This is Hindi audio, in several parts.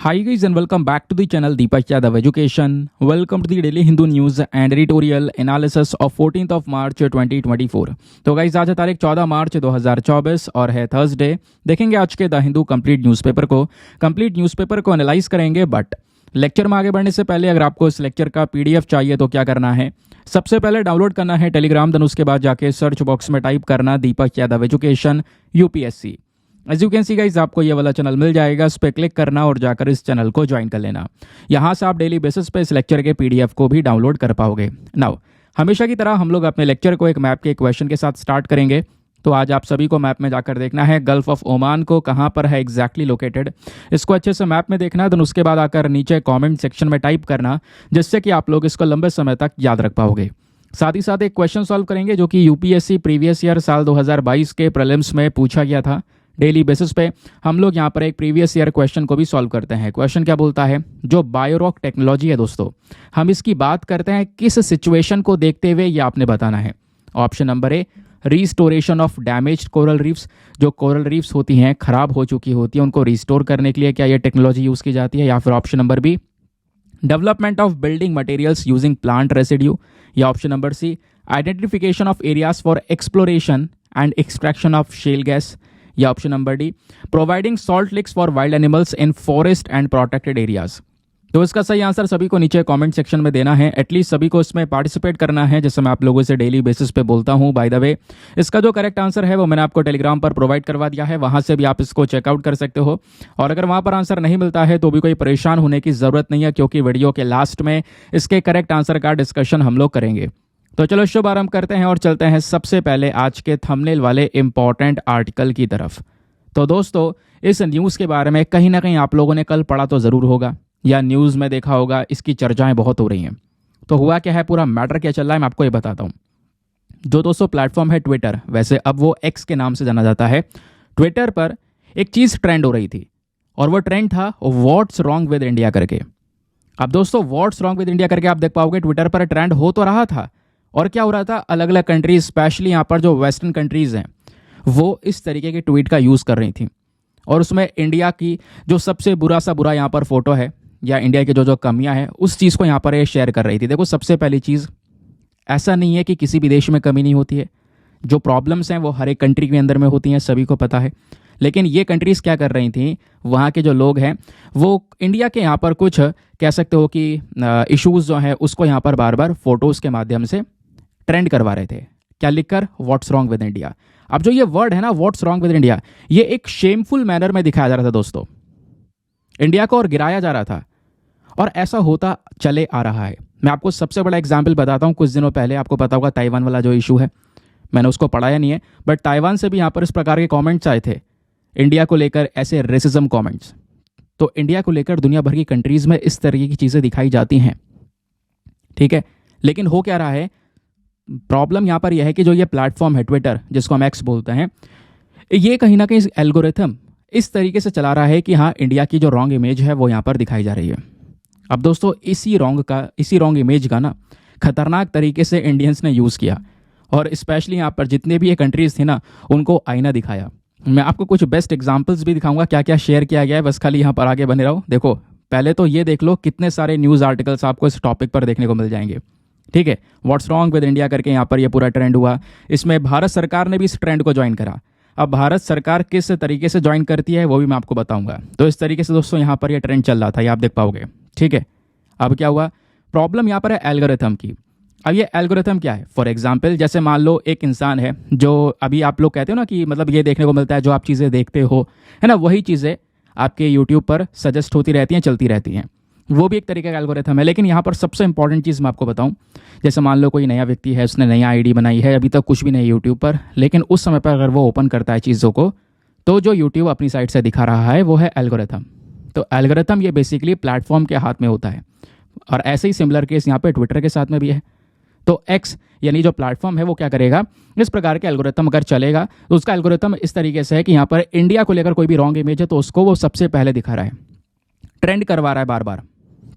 Hi guys and welcome back to the channel Deepak Yadav Education. Welcome to the daily Hindu news and editorial analysis of 14th of March 2024. तो गाइज आज है तारीख 14 मार्च 2024 और है थर्सडे। देखेंगे आज के द हिंदू कंप्लीट न्यूज़पेपर को एनालाइज करेंगे। बट लेक्चर में आगे बढ़ने से पहले अगर आपको इस लेक्चर का पीडीएफ चाहिए तो क्या करना है, सबसे पहले डाउनलोड करना है टेलीग्राम, देन उसके बाद जाके सर्च बॉक्स में टाइप करना Deepak Yadav education UPSC. As you can see guys आपको ये वाला चैनल मिल जाएगा, उस पर क्लिक करना और जाकर इस चैनल को ज्वाइन कर लेना। यहाँ से आप डेली बेसिस पे इस लेक्चर के पीडीएफ को भी डाउनलोड कर पाओगे। नाउ हमेशा की तरह हम लोग अपने लेक्चर को एक मैप के क्वेश्चन के साथ स्टार्ट करेंगे। तो आज आप सभी को मैप में जाकर देखना है गल्फ ऑफ ओमान को कहाँ पर है एग्जैक्टली लोकेटेड, इसको अच्छे से मैप में देखना है। देन उसके बाद आकर नीचे कमेंट सेक्शन में टाइप करना, जिससे कि आप लोग इसको लंबे समय तक याद रख पाओगे। साथ ही साथ एक क्वेश्चन सॉल्व करेंगे जो कि यूपीएससी प्रीवियस ईयर साल 2022 के प्रीलिम्स में पूछा गया था। डेली बेसिस पे हम लोग यहाँ पर एक प्रीवियस ईयर क्वेश्चन को भी सॉल्व करते हैं। क्वेश्चन क्या बोलता है, जो बायोरॉक टेक्नोलॉजी है दोस्तों, हम इसकी बात करते हैं किस सिचुएशन को देखते हुए, ये आपने बताना है। Option number A, restoration of damaged coral reefs. जो कोरल रीफ्स होती हैं, खराब हो चुकी होती हैं, उनको रिस्टोर करने के लिए क्या ये टेक्नोलॉजी यूज़ की जाती है। या फिर option number B, development of building materials using plant residue. या option number C, identification of areas for exploration and extraction of shale gas. या option number D, providing salt licks for wild animals in forest and protected areas. तो इसका सही आंसर सभी को नीचे कमेंट सेक्शन में देना है। एटलीस्ट सभी को इसमें पार्टिसिपेट करना है, जैसे मैं आप लोगों से डेली बेसिस पे बोलता हूँ। बाय द वे, इसका जो करेक्ट आंसर है वो मैंने आपको टेलीग्राम पर प्रोवाइड करवा दिया है, वहां से भी आप इसको चेकआउट कर सकते हो। और अगर वहां पर आंसर नहीं मिलता है तो भी कोई परेशान होने की जरूरत नहीं है, क्योंकि वीडियो के लास्ट में इसके करेक्ट आंसर का डिस्कशन हम लोग करेंगे। तो चलो शुभ आरंभ करते हैं और चलते हैं सबसे पहले आज के थंबनेल वाले इंपॉर्टेंट आर्टिकल की तरफ। तो दोस्तों, इस न्यूज़ के बारे में कहीं ना कहीं आप लोगों ने कल पढ़ा तो ज़रूर होगा या न्यूज़ में देखा होगा, इसकी चर्चाएं बहुत हो रही हैं। तो हुआ क्या है, पूरा मैटर क्या चल रहा है, मैं आपको ये बताता हूँ। जो दोस्तों प्लेटफॉर्म है ट्विटर, वैसे अब वो एक्स के नाम से जाना जाता है। ट्विटर पर एक चीज़ ट्रेंड हो रही थी और वो ट्रेंड था व्हाट्स रॉन्ग विद इंडिया करके। अब दोस्तों व्हाट्स रॉन्ग विद इंडिया करके आप देख पाओगे ट्विटर पर ट्रेंड हो तो रहा था, और क्या हो रहा था, अलग अलग कंट्रीज, स्पेशली यहाँ पर जो वेस्टर्न कंट्रीज़ हैं, वो इस तरीके के ट्वीट का यूज़ कर रही थी। और उसमें इंडिया की जो सबसे बुरा सा बुरा यहाँ पर फोटो है, या इंडिया की जो जो कमियां हैं, उस चीज़ को यहाँ पर ये शेयर कर रही थी। देखो, सबसे पहली चीज़, ऐसा नहीं है कि किसी भी देश में कमी नहीं होती है। जो प्रॉब्लम्स हैं वो हर एक कंट्री के अंदर में होती हैं, सभी को पता है। लेकिन ये कंट्रीज़ क्या कर रही थी, वहाँ के जो लोग हैं वो इंडिया के यहाँ पर कुछ कह सकते हो कि इश्यूज़ जो हैं उसको यहाँ पर बार बार फोटोज़ के माध्यम से ट्रेंड करवा रहे थे। क्या लिखकर, व्हाट्स रॉन्ग विद इंडिया। अब जो ये वर्ड है ना, व्हाट्स रॉन्ग विद इंडिया, ये एक शेमफुल मैनर में दिखाया जा रहा था दोस्तों, इंडिया को और गिराया जा रहा था, और ऐसा होता चले आ रहा है। मैं आपको सबसे बड़ा एग्जाम्पल बताता हूँ। कुछ दिनों पहले आपको पता होगा ताइवान वाला जो इशू है, मैंने उसको पढ़ाया नहीं है, बट ताइवान से भी यहाँ पर इस प्रकार के कमेंट्स आए थे इंडिया को लेकर, ऐसे रेसिज्म कमेंट्स। तो इंडिया को लेकर दुनिया भर की कंट्रीज में इस तरीके की चीज़ें दिखाई जाती हैं, ठीक है। लेकिन हो क्या रहा है, प्रॉब्लम यहाँ पर यह है कि जो ये प्लेटफॉर्म है ट्विटर, जिसको हम एक्स बोलते हैं, ये कहीं ना कहीं एल्गोरिथम इस तरीके से चला रहा है कि हाँ, इंडिया की जो रॉन्ग इमेज है वो यहाँ पर दिखाई जा रही है। अब दोस्तों इसी रॉन्ग इमेज का ना खतरनाक तरीके से इंडियंस ने यूज़ किया, और स्पेशली यहाँ पर जितने भी ये कंट्रीज़ थी ना, उनको आईना दिखाया। मैं आपको कुछ बेस्ट एग्जाम्पल्स भी दिखाऊंगा क्या क्या शेयर किया गया है, बस खाली यहाँ पर आगे बने रहो। देखो, पहले तो ये देख लो कितने सारे न्यूज़ आर्टिकल्स आपको इस टॉपिक पर देखने को मिल जाएंगे, ठीक है। व्हाट्स रॉन्ग विद इंडिया करके यहाँ पर ये पूरा ट्रेंड हुआ। इसमें भारत सरकार ने भी इस ट्रेंड को ज्वाइन करा। अब भारत सरकार किस तरीके से ज्वाइन करती है वो भी मैं आपको बताऊंगा। तो इस तरीके से दोस्तों यहाँ पर ये ट्रेंड चल रहा था, ये आप देख पाओगे, ठीक है। अब क्या हुआ, प्रॉब्लम यहाँ पर है एल्गोरिथम की। अब ये एल्गोरिथम क्या है, फॉर एग्जाम्पल जैसे मान लो एक इंसान है, जो अभी आप लोग कहते हो ना कि मतलब ये देखने को मिलता है, जो आप चीज़ें देखते हो है ना, वही चीज़ें आपके यूट्यूब पर सजेस्ट होती रहती हैं, चलती रहती हैं। वो भी एक तरीके का एल्गोरिथम है। लेकिन यहाँ पर सबसे इंपॉर्टेंट चीज़ मैं आपको बताऊँ, जैसे मान लो कोई नया व्यक्ति है, उसने नया आईडी बनाई है, अभी तक कुछ भी नहीं यूट्यूब पर, लेकिन उस समय पर अगर वो ओपन करता है चीज़ों को, तो जो यूट्यूब अपनी साइड से दिखा रहा है वो है एल्गोरिथम। तो एल्गोरिथम ये बेसिकली प्लेटफॉर्म के हाथ में होता है, और ऐसे ही सिमिलर केस यहाँ पर ट्विटर के साथ में भी है। तो एक्स यानी जो प्लेटफॉर्म है वो क्या करेगा, इस प्रकार के एल्गोरिथम अगर चलेगा तो उसका एल्गोरिथम इस तरीके से है कि यहाँ पर इंडिया को लेकर कोई भी रॉन्ग इमेज है तो उसको वो सबसे पहले दिखा रहा है, ट्रेंड करवा रहा है बार बार।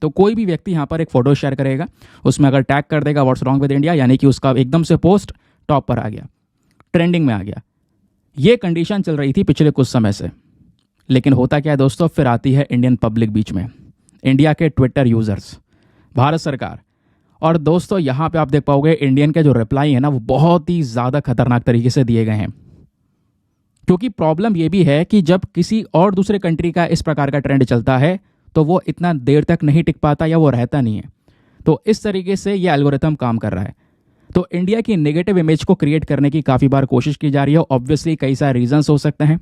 तो कोई भी व्यक्ति यहाँ पर एक फोटो शेयर करेगा, उसमें अगर टैग कर देगा व्हाट्स रॉन्ग विद इंडिया, यानी कि उसका एकदम से पोस्ट टॉप पर आ गया, ट्रेंडिंग में आ गया। ये कंडीशन चल रही थी पिछले कुछ समय से। लेकिन होता क्या है दोस्तों, फिर आती है इंडियन पब्लिक बीच में, इंडिया के ट्विटर यूज़र्स, भारत सरकार। और दोस्तों यहाँ पे आप देख पाओगे इंडियन के जो रिप्लाई है ना वो बहुत ही ज़्यादा खतरनाक तरीके से दिए गए हैं। क्योंकि प्रॉब्लम ये भी है कि जब किसी और दूसरे कंट्री का इस प्रकार का ट्रेंड चलता है तो वो इतना देर तक नहीं टिक पाता या वो रहता नहीं है। तो इस तरीके से ये एल्गोरिथम काम कर रहा है। तो इंडिया की नेगेटिव इमेज को क्रिएट करने की काफ़ी बार कोशिश की जा रही है। ऑब्वियसली कई सारे रीजंस हो सकते हैं,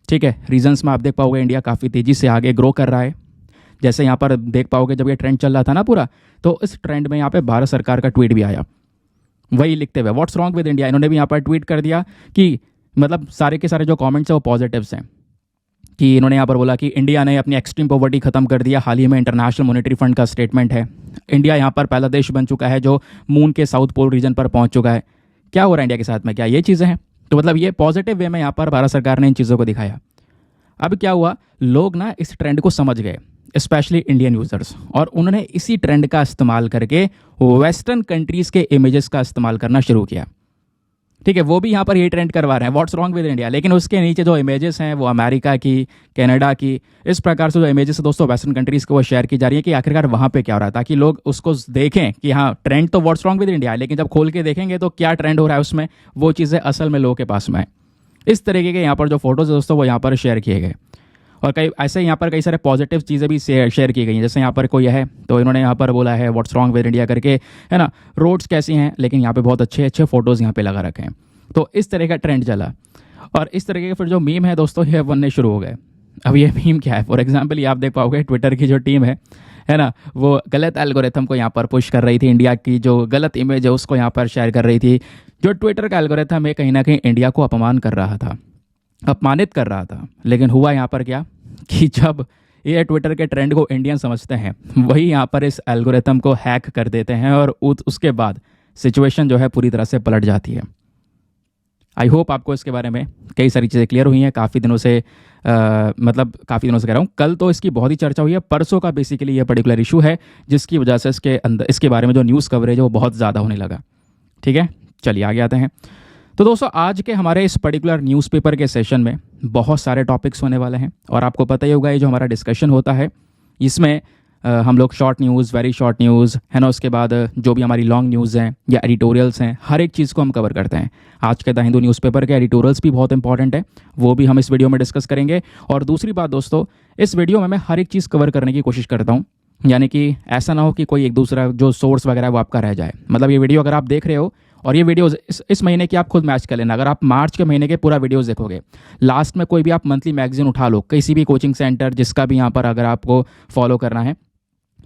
ठीक है। रीजंस में आप देख पाओगे इंडिया काफ़ी तेज़ी से आगे ग्रो कर रहा है। जैसे यहाँ पर देख पाओगे जब ये ट्रेंड चल रहा था ना पूरा, तो इस ट्रेंड में यहाँ पे भारत सरकार का ट्वीट भी आया, वही लिखते हुए व्हाट्स रॉन्ग विद इंडिया। इन्होंने भी यहाँ पर ट्वीट कर दिया कि मतलब सारे के सारे जो कमेंट्स हैं वो पॉजिटिव्स हैं, कि इन्होंने यहाँ पर बोला कि इंडिया ने अपनी एक्सट्रीम पॉवर्टी खत्म कर दिया। हाल ही में इंटरनेशनल मॉनेटरी फंड का स्टेटमेंट है, इंडिया यहाँ पर पहला देश बन चुका है जो मून के साउथ पोल रीजन पर पहुँच चुका है। क्या हो रहा है इंडिया के साथ में, क्या ये चीज़ें हैं? तो मतलब ये पॉजिटिव वे में यहाँ पर भारत सरकार ने इन चीज़ों को दिखाया। अब क्या हुआ, लोग ना इस ट्रेंड को समझ गए, स्पेशली इंडियन यूजर्स, और उन्होंने इसी ट्रेंड का इस्तेमाल करके वेस्टर्न कंट्रीज़ के इमेजेस का इस्तेमाल करना शुरू किया। ठीक है, वो भी यहाँ पर ये ट्रेंड करवा रहे हैं व्हाट्स रॉन्ग विद इंडिया, लेकिन उसके नीचे जो इमेजेस हैं वो अमेरिका की, कनाडा की, इस प्रकार से जो इमेजेस दोस्तों वेस्टर्न कंट्रीज़ को वो शेयर की जा रही है कि आखिरकार वहाँ पे क्या हो रहा है, ताकि लोग उसको देखें कि हाँ ट्रेंड तो व्हाट्स रॉन्ग विद इंडिया है, लेकिन जब खोल के देखेंगे तो क्या ट्रेंड हो रहा है उसमें, वो चीज़ें असल में लोगों के पास में है। इस तरीके के यहाँ पर जो फोटोज़ है दोस्तों वो यहाँ पर शेयर किए गए। और कई ऐसे यहाँ पर कई सारे पॉजिटिव चीज़ें भी शेयर की गई हैं। जैसे यहाँ पर कोई है तो इन्होंने यहाँ पर बोला है व्हाट्स रॉन्ग विद इंडिया करके, है ना, रोड्स कैसी हैं, लेकिन यहाँ पे बहुत अच्छे अच्छे फोटोज़ यहाँ पे लगा रखे हैं। तो इस तरह का ट्रेंड चला, और इस तरह के फिर जो मीम है दोस्तों ये बनने शुरू हो गए। अब ये मीम क्या है, फॉर एग्जाम्पल ये आप देख पाओगे ट्विटर की जो टीम है ना, वो गलत एल्गोरिथम को यहाँ पर पुश कर रही थी, इंडिया की जो गलत इमेज है उसको यहाँ पर शेयर कर रही थी। जो ट्विटर का एल्गोरिथम है कहीं ना कहीं इंडिया को अपमान कर रहा था, अपमानित कर रहा था। लेकिन हुआ यहाँ पर क्या कि जब ये ट्विटर के ट्रेंड को इंडियन समझते हैं, वही यहाँ पर इस एल्गोरिथम को हैक कर देते हैं, और उसके बाद सिचुएशन जो है पूरी तरह से पलट जाती है। आई होप आपको इसके बारे में कई सारी चीज़ें क्लियर हुई हैं। काफ़ी दिनों से काफ़ी दिनों से कह रहा हूँ, कल तो इसकी बहुत ही चर्चा हुई है, परसों का बेसिकली ये पर्टिकुलर इशू है जिसकी वजह से इसके बारे में जो न्यूज़ कवरेज है वो बहुत ज़्यादा होने लगा। ठीक है, चलिए आगे आते हैं। तो दोस्तों आज के हमारे इस पर्टिकुलर न्यूज़पेपर के सेशन में बहुत सारे टॉपिक्स होने वाले हैं, और आपको पता ही होगा ये जो हमारा डिस्कशन होता है इसमें हम लोग short news, very short news, है ना, उसके बाद जो भी हमारी लॉन्ग न्यूज़ हैं या एडिटोरियल्स हैं, हर एक चीज़ को हम कवर करते हैं। आज के द हिंदू न्यूज़पेपर के एडिटोरियल्स भी बहुत इंपॉर्टेंट है, वो भी हम इस वीडियो में डिस्कस करेंगे। और दूसरी बात दोस्तों, इस वीडियो में मैं हर एक चीज़ कवर करने की कोशिश करता हूँ, यानी कि ऐसा ना हो कि कोई एक दूसरा जो सोर्स वगैरह है वो आपका रह जाए। मतलब ये वीडियो अगर आप देख रहे हो और ये वीडियोज़ इस महीने की आप खुद मैच कर लेना, अगर आप मार्च के महीने के पूरा वीडियोज़ देखोगे, लास्ट में कोई भी आप मंथली मैगजीन उठा लो, किसी भी कोचिंग सेंटर जिसका भी यहाँ पर अगर आपको फॉलो करना है,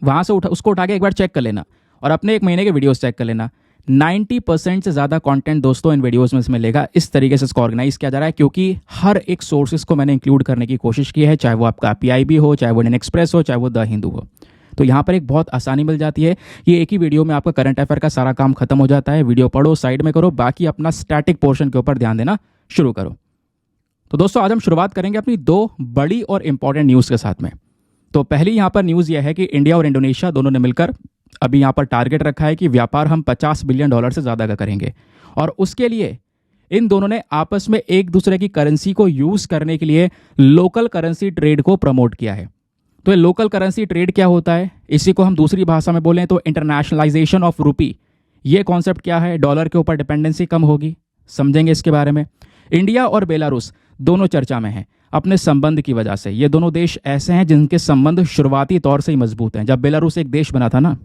वहाँ से उसको उठा के एक बार चेक कर लेना और अपने एक महीने के वीडियोस चेक कर लेना। 90% से ज़्यादा कंटेंट दोस्तों इन वीडियोस में इसमें लेगा। इस तरीके से इसको ऑर्गेनाइज किया जा रहा है क्योंकि हर एक सोर्सेज को मैंने इंक्लूड करने की कोशिश की है, चाहे वो आपका PIB हो, चाहे वो इंडियन एक्सप्रेस हो, चाहे वो द हिंदू हो। तो यहाँ पर एक बहुत आसानी मिल जाती है, ये एक ही वीडियो में आपका करंट अफेयर का सारा काम खत्म हो जाता है। वीडियो पढ़ो, साइड में करो, बाकी अपना स्टैटिक पोर्शन के ऊपर ध्यान देना शुरू करो। तो दोस्तों आज हम शुरुआत करेंगे अपनी दो बड़ी और इंपॉर्टेंट न्यूज़ के साथ में। तो पहली यहाँ पर न्यूज़ यह है कि इंडिया और इंडोनेशिया दोनों ने मिलकर अभी यहाँ पर टारगेट रखा है कि व्यापार हम $50 बिलियन से ज़्यादा का करेंगे, और उसके लिए इन दोनों ने आपस में एक दूसरे की करेंसी को यूज़ करने के लिए लोकल करेंसी ट्रेड को प्रमोट किया है। तो ये लोकल करेंसी ट्रेड क्या होता है, इसी को हम दूसरी भाषा में बोलें तो इंटरनेशनलाइजेशन ऑफ रूपी। ये कॉन्सेप्ट क्या है, डॉलर के ऊपर डिपेंडेंसी कम होगी, समझेंगे इसके बारे में। इंडिया और बेलारूस दोनों चर्चा में हैं अपने संबंध की वजह से। ये दोनों देश ऐसे हैं जिनके संबंध शुरुआती तौर से ही मजबूत हैं। जब बेलारूस एक देश बना था ना,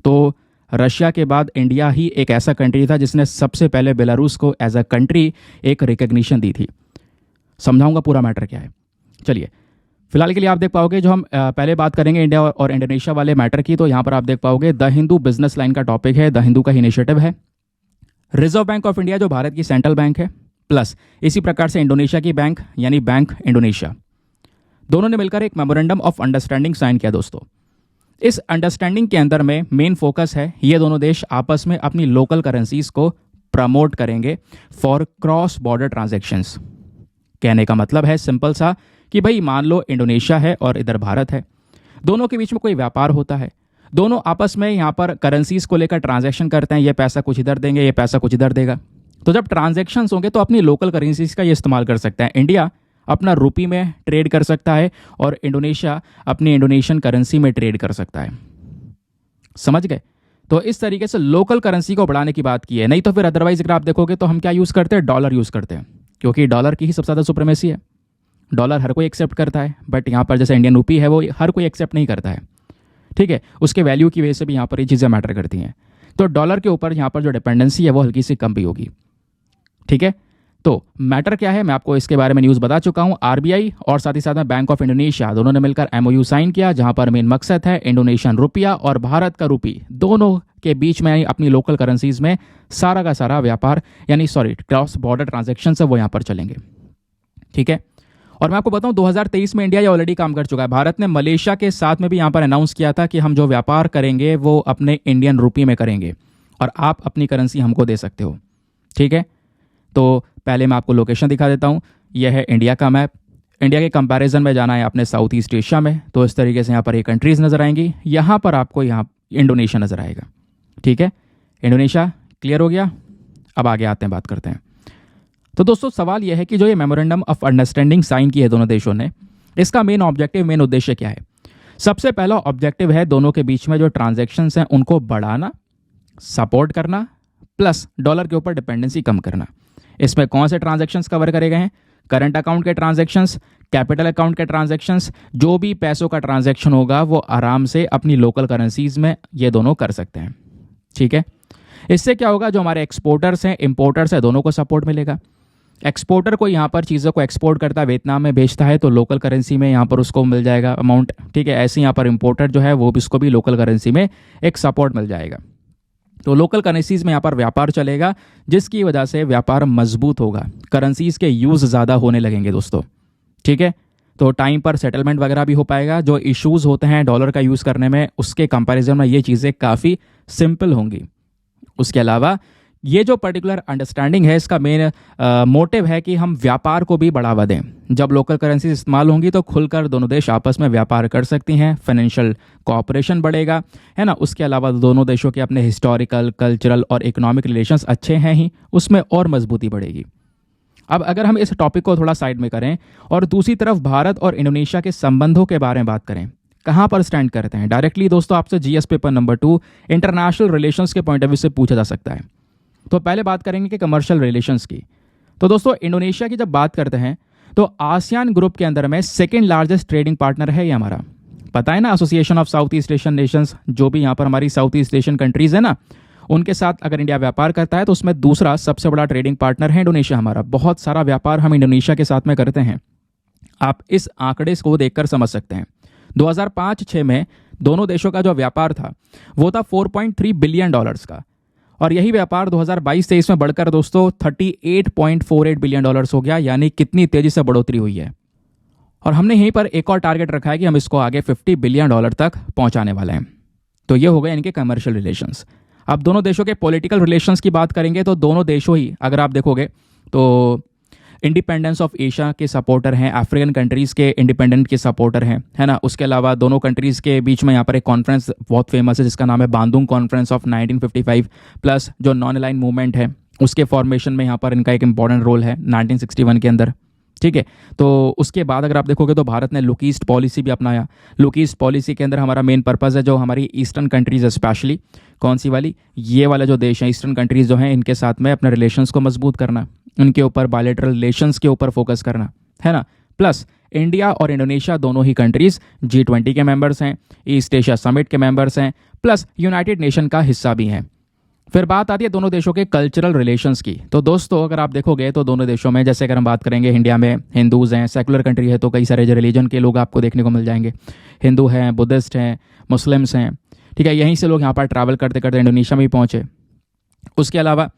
तो रशिया के बाद इंडिया ही एक ऐसा कंट्री था जिसने सबसे पहले बेलारूस को एज अ कंट्री एक रिकग्निशन दी थी। समझाऊंगा पूरा मैटर क्या है। चलिए फिलहाल के लिए आप देख पाओगे, जो हम पहले बात करेंगे इंडिया और इंडोनेशिया वाले मैटर की, तो यहाँ पर आप देख पाओगे द हिंदू बिजनेस लाइन का टॉपिक है, द हिंदू का ही इनिशिएटिव है। रिजर्व बैंक ऑफ इंडिया जो भारत की सेंट्रल बैंक है, प्लस इसी प्रकार से इंडोनेशिया की बैंक यानी बैंक इंडोनेशिया, दोनों ने मिलकर एक मेमोरेंडम ऑफ अंडरस्टैंडिंग साइन किया दोस्तों। इस अंडरस्टैंडिंग के अंदर में मेन फोकस है ये दोनों देश आपस में अपनी लोकल करेंसीज को प्रमोट करेंगे फॉर क्रॉस बॉर्डर ट्रांजैक्शंस। कहने का मतलब है सिंपल सा कि भाई मान लो इंडोनेशिया है और इधर भारत है, दोनों के बीच में कोई व्यापार होता है, दोनों आपस में यहाँ पर करेंसीज को लेकर ट्रांजैक्शन करते हैं, ये पैसा कुछ इधर देंगे, ये पैसा कुछ इधर देगा। तो जब ट्रांजैक्शंस होंगे तो अपनी लोकल करेंसीज का ये इस्तेमाल कर सकते हैं। इंडिया अपना रुपी में ट्रेड कर सकता है और इंडोनेशिया अपनी इंडोनेशियन करेंसी में ट्रेड कर सकता है। समझ गए? तो इस तरीके से लोकल करेंसी को बढ़ाने की बात की है। नहीं तो फिर अदरवाइज अगर आप देखोगे तो हम क्या यूज़ करते हैं, डॉलर यूज़ करते हैं, क्योंकि डॉलर की ही सबसे ज़्यादा सुप्रीमेसी है। डॉलर हर कोई एक्सेप्ट करता है, बट यहाँ पर जैसे इंडियन रुपी है वो हर कोई एक्सेप्ट नहीं करता है। ठीक है, उसके वैल्यू की वजह से भी यहाँ पर ये चीज़ें मैटर करती हैं। तो डॉलर के ऊपर यहाँ पर जो डिपेंडेंसी है वो हल्की सी कम भी होगी। ठीक है, तो मैटर क्या है, मैं आपको इसके बारे में न्यूज़ बता चुका हूँ। आरबीआई और साथ ही साथ में बैंक ऑफ इंडोनेशिया दोनों ने मिलकर एमओयू साइन किया, जहां पर मेन मकसद है इंडोनेशियन रुपया और भारत का रुपी दोनों के बीच में अपनी लोकल करेंसीज में सारा का सारा व्यापार क्रॉस बॉर्डर ट्रांजेक्शन है वो यहाँ पर चलेंगे। ठीक है, और मैं आपको बताऊं 2023 में इंडिया ये ऑलरेडी काम कर चुका है। भारत ने मलेशिया के साथ में भी यहाँ पर अनाउंस किया था कि हम जो व्यापार करेंगे वो अपने इंडियन रुपी में करेंगे और आप अपनी करेंसी हमको दे सकते हो। ठीक है, तो पहले मैं आपको लोकेशन दिखा देता हूँ। यह है इंडिया का मैप। इंडिया के कंपैरिजन में जाना है आपने साउथ ईस्ट एशिया में, तो इस तरीके से यहाँ पर ये कंट्रीज़ नज़र आएंगी। यहाँ पर आपको यहाँ इंडोनेशिया नज़र आएगा। ठीक है, इंडोनेशिया क्लियर हो गया। अब आगे आते हैं, बात करते हैं। तो दोस्तों सवाल यह है कि जो ये मेमोरेंडम ऑफ अंडरस्टैंडिंग साइन की है दोनों देशों ने, इसका मेन ऑब्जेक्टिव, मेन उद्देश्य क्या है? सबसे पहला ऑब्जेक्टिव है दोनों के बीच में जो ट्रांजैक्शंस हैं उनको बढ़ाना, सपोर्ट करना, प्लस डॉलर के ऊपर डिपेंडेंसी कम करना। इसमें कौन से ट्रांजैक्शंस कवर करे गए हैं? करंट अकाउंट के ट्रांजैक्शंस, कैपिटल अकाउंट के ट्रांजैक्शंस, जो भी पैसों का ट्रांजैक्शन होगा वो आराम से अपनी लोकल करेंसीज में ये दोनों कर सकते हैं। ठीक है, इससे क्या होगा, जो हमारे एक्सपोर्टर्स हैं, इंपोर्टर्स हैं, दोनों को सपोर्ट मिलेगा। एक्सपोर्टर को यहाँ पर चीज़ों को एक्सपोर्ट करता है, वियतनाम में बेचता है, तो लोकल करेंसी में यहाँ पर उसको मिल जाएगा अमाउंट। ठीक है, ऐसे यहाँ पर इंपोर्टर जो है वो भी, उसको भी लोकल करेंसी में एक सपोर्ट मिल जाएगा। तो लोकल करेंसीज में यहाँ पर व्यापार चलेगा, जिसकी वजह से व्यापार मजबूत होगा, करेंसीज के यूज़ ज़्यादा होने लगेंगे दोस्तों। ठीक है, तो टाइम पर सेटलमेंट वगैरह भी हो पाएगा। जो इश्यूज़ होते हैं डॉलर का यूज़ करने में, उसके कंपैरिजन में ये चीज़ें काफ़ी सिंपल होंगी। उसके अलावा ये जो पर्टिकुलर अंडरस्टैंडिंग है, इसका मेन मोटिव है कि हम व्यापार को भी बढ़ावा दें। जब लोकल करेंसी इस्तेमाल होंगी तो खुलकर दोनों देश आपस में व्यापार कर सकती हैं, फाइनेंशियल कोऑपरेशन बढ़ेगा, है ना। उसके अलावा दोनों देशों के अपने हिस्टोरिकल, कल्चरल और इकोनॉमिक रिलेशंस अच्छे हैं ही, उसमें और मजबूती बढ़ेगी। अब अगर हम इस टॉपिक को थोड़ा साइड में करें और दूसरी तरफ भारत और इंडोनेशिया के संबंधों के बारे में बात करें, कहाँ पर स्टैंड करते हैं, डायरेक्टली दोस्तों आपसे GS paper number 2 international relations के पॉइंट ऑफ व्यू से पूछा जा सकता है। तो पहले बात करेंगे कि कमर्शियल रिलेशंस की। तो दोस्तों इंडोनेशिया की जब बात करते हैं तो आसियान ग्रुप के अंदर में सेकंड लार्जेस्ट ट्रेडिंग पार्टनर है ये हमारा। पता है ना, association of south east Asian Nations, जो भी यहाँ पर हमारी साउथ ईस्ट एशियन कंट्रीज है ना, उनके साथ अगर इंडिया व्यापार करता है तो उसमें दूसरा सबसे बड़ा ट्रेडिंग पार्टनर है इंडोनेशिया हमारा। बहुत सारा व्यापार हम इंडोनेशिया के साथ में करते हैं। आप इस आंकड़े को देखकर समझ सकते हैं। 2005-06 में दोनों देशों का जो व्यापार था वो था $4.3 बिलियन का, और यही व्यापार 2022-23 में बढ़कर दोस्तों $38.48 बिलियन हो गया। यानी कितनी तेजी से बढ़ोतरी हुई है। और हमने यहीं पर एक और टारगेट रखा है कि हम इसको आगे $50 बिलियन तक पहुंचाने वाले हैं। तो ये हो गए इनके कमर्शियल रिलेशंस। अब दोनों देशों के पॉलिटिकल रिलेशंस की बात करेंगे तो दोनों देशों ही, अगर आप देखोगे तो इंडिपेंडेंस ऑफ एशिया के सपोर्टर हैं, अफ्रीकन कंट्रीज़ के इंडिपेंडेंट के सपोर्टर हैं, है ना। उसके अलावा दोनों कंट्रीज़ के बीच में यहाँ पर एक कॉन्फ्रेंस बहुत फेमस है जिसका नाम है बांदुंग कॉन्फ्रेंस ऑफ 1955, प्लस जो नॉन अलाइन मूवमेंट है उसके फॉर्मेशन में यहाँ पर इनका एक इंपॉर्टेंट रोल है 1961 के अंदर। ठीक है, तो उसके बाद अगर आप देखोगे तो भारत ने लुक ईस्ट पॉलिसी भी अपनाया। लुक ईस्ट पॉलिसी के अंदर हमारा मेन पर्पज़ है जो हमारी ईस्टर्न कंट्रीज़ स्पेशली, कौन सी वाली, ये वाला जो देश है, ईस्टर्न कंट्रीज़ जो हैं, इनके साथ में अपने रिलेशंस को मजबूत करना, उनके ऊपर बायलैटरल रिलेशंस के ऊपर फोकस करना, है ना। प्लस इंडिया और इंडोनेशिया दोनों ही कंट्रीज़ G20 के मेंबर्स हैं, ईस्ट एशिया समिट के मेंबर्स हैं, प्लस यूनाइटेड नेशन का हिस्सा भी हैं। फिर बात आती है दोनों देशों के कल्चरल रिलेशंस की। तो दोस्तों अगर आप देखोगे तो दोनों देशों में, जैसे अगर हम बात करेंगे, इंडिया में हिंदूज़ हैं, सेकुलर कंट्री है, तो कई सारे रिलीजन के लोग आपको देखने को मिल जाएंगे। हिंदू हैं, बुद्धिस्ट हैं, मुस्लिम्स हैं। ठीक है, यहीं से लोग यहाँ पर ट्रैवल करते करते इंडोनेशिया में भी पहुँचे। उसके अलावा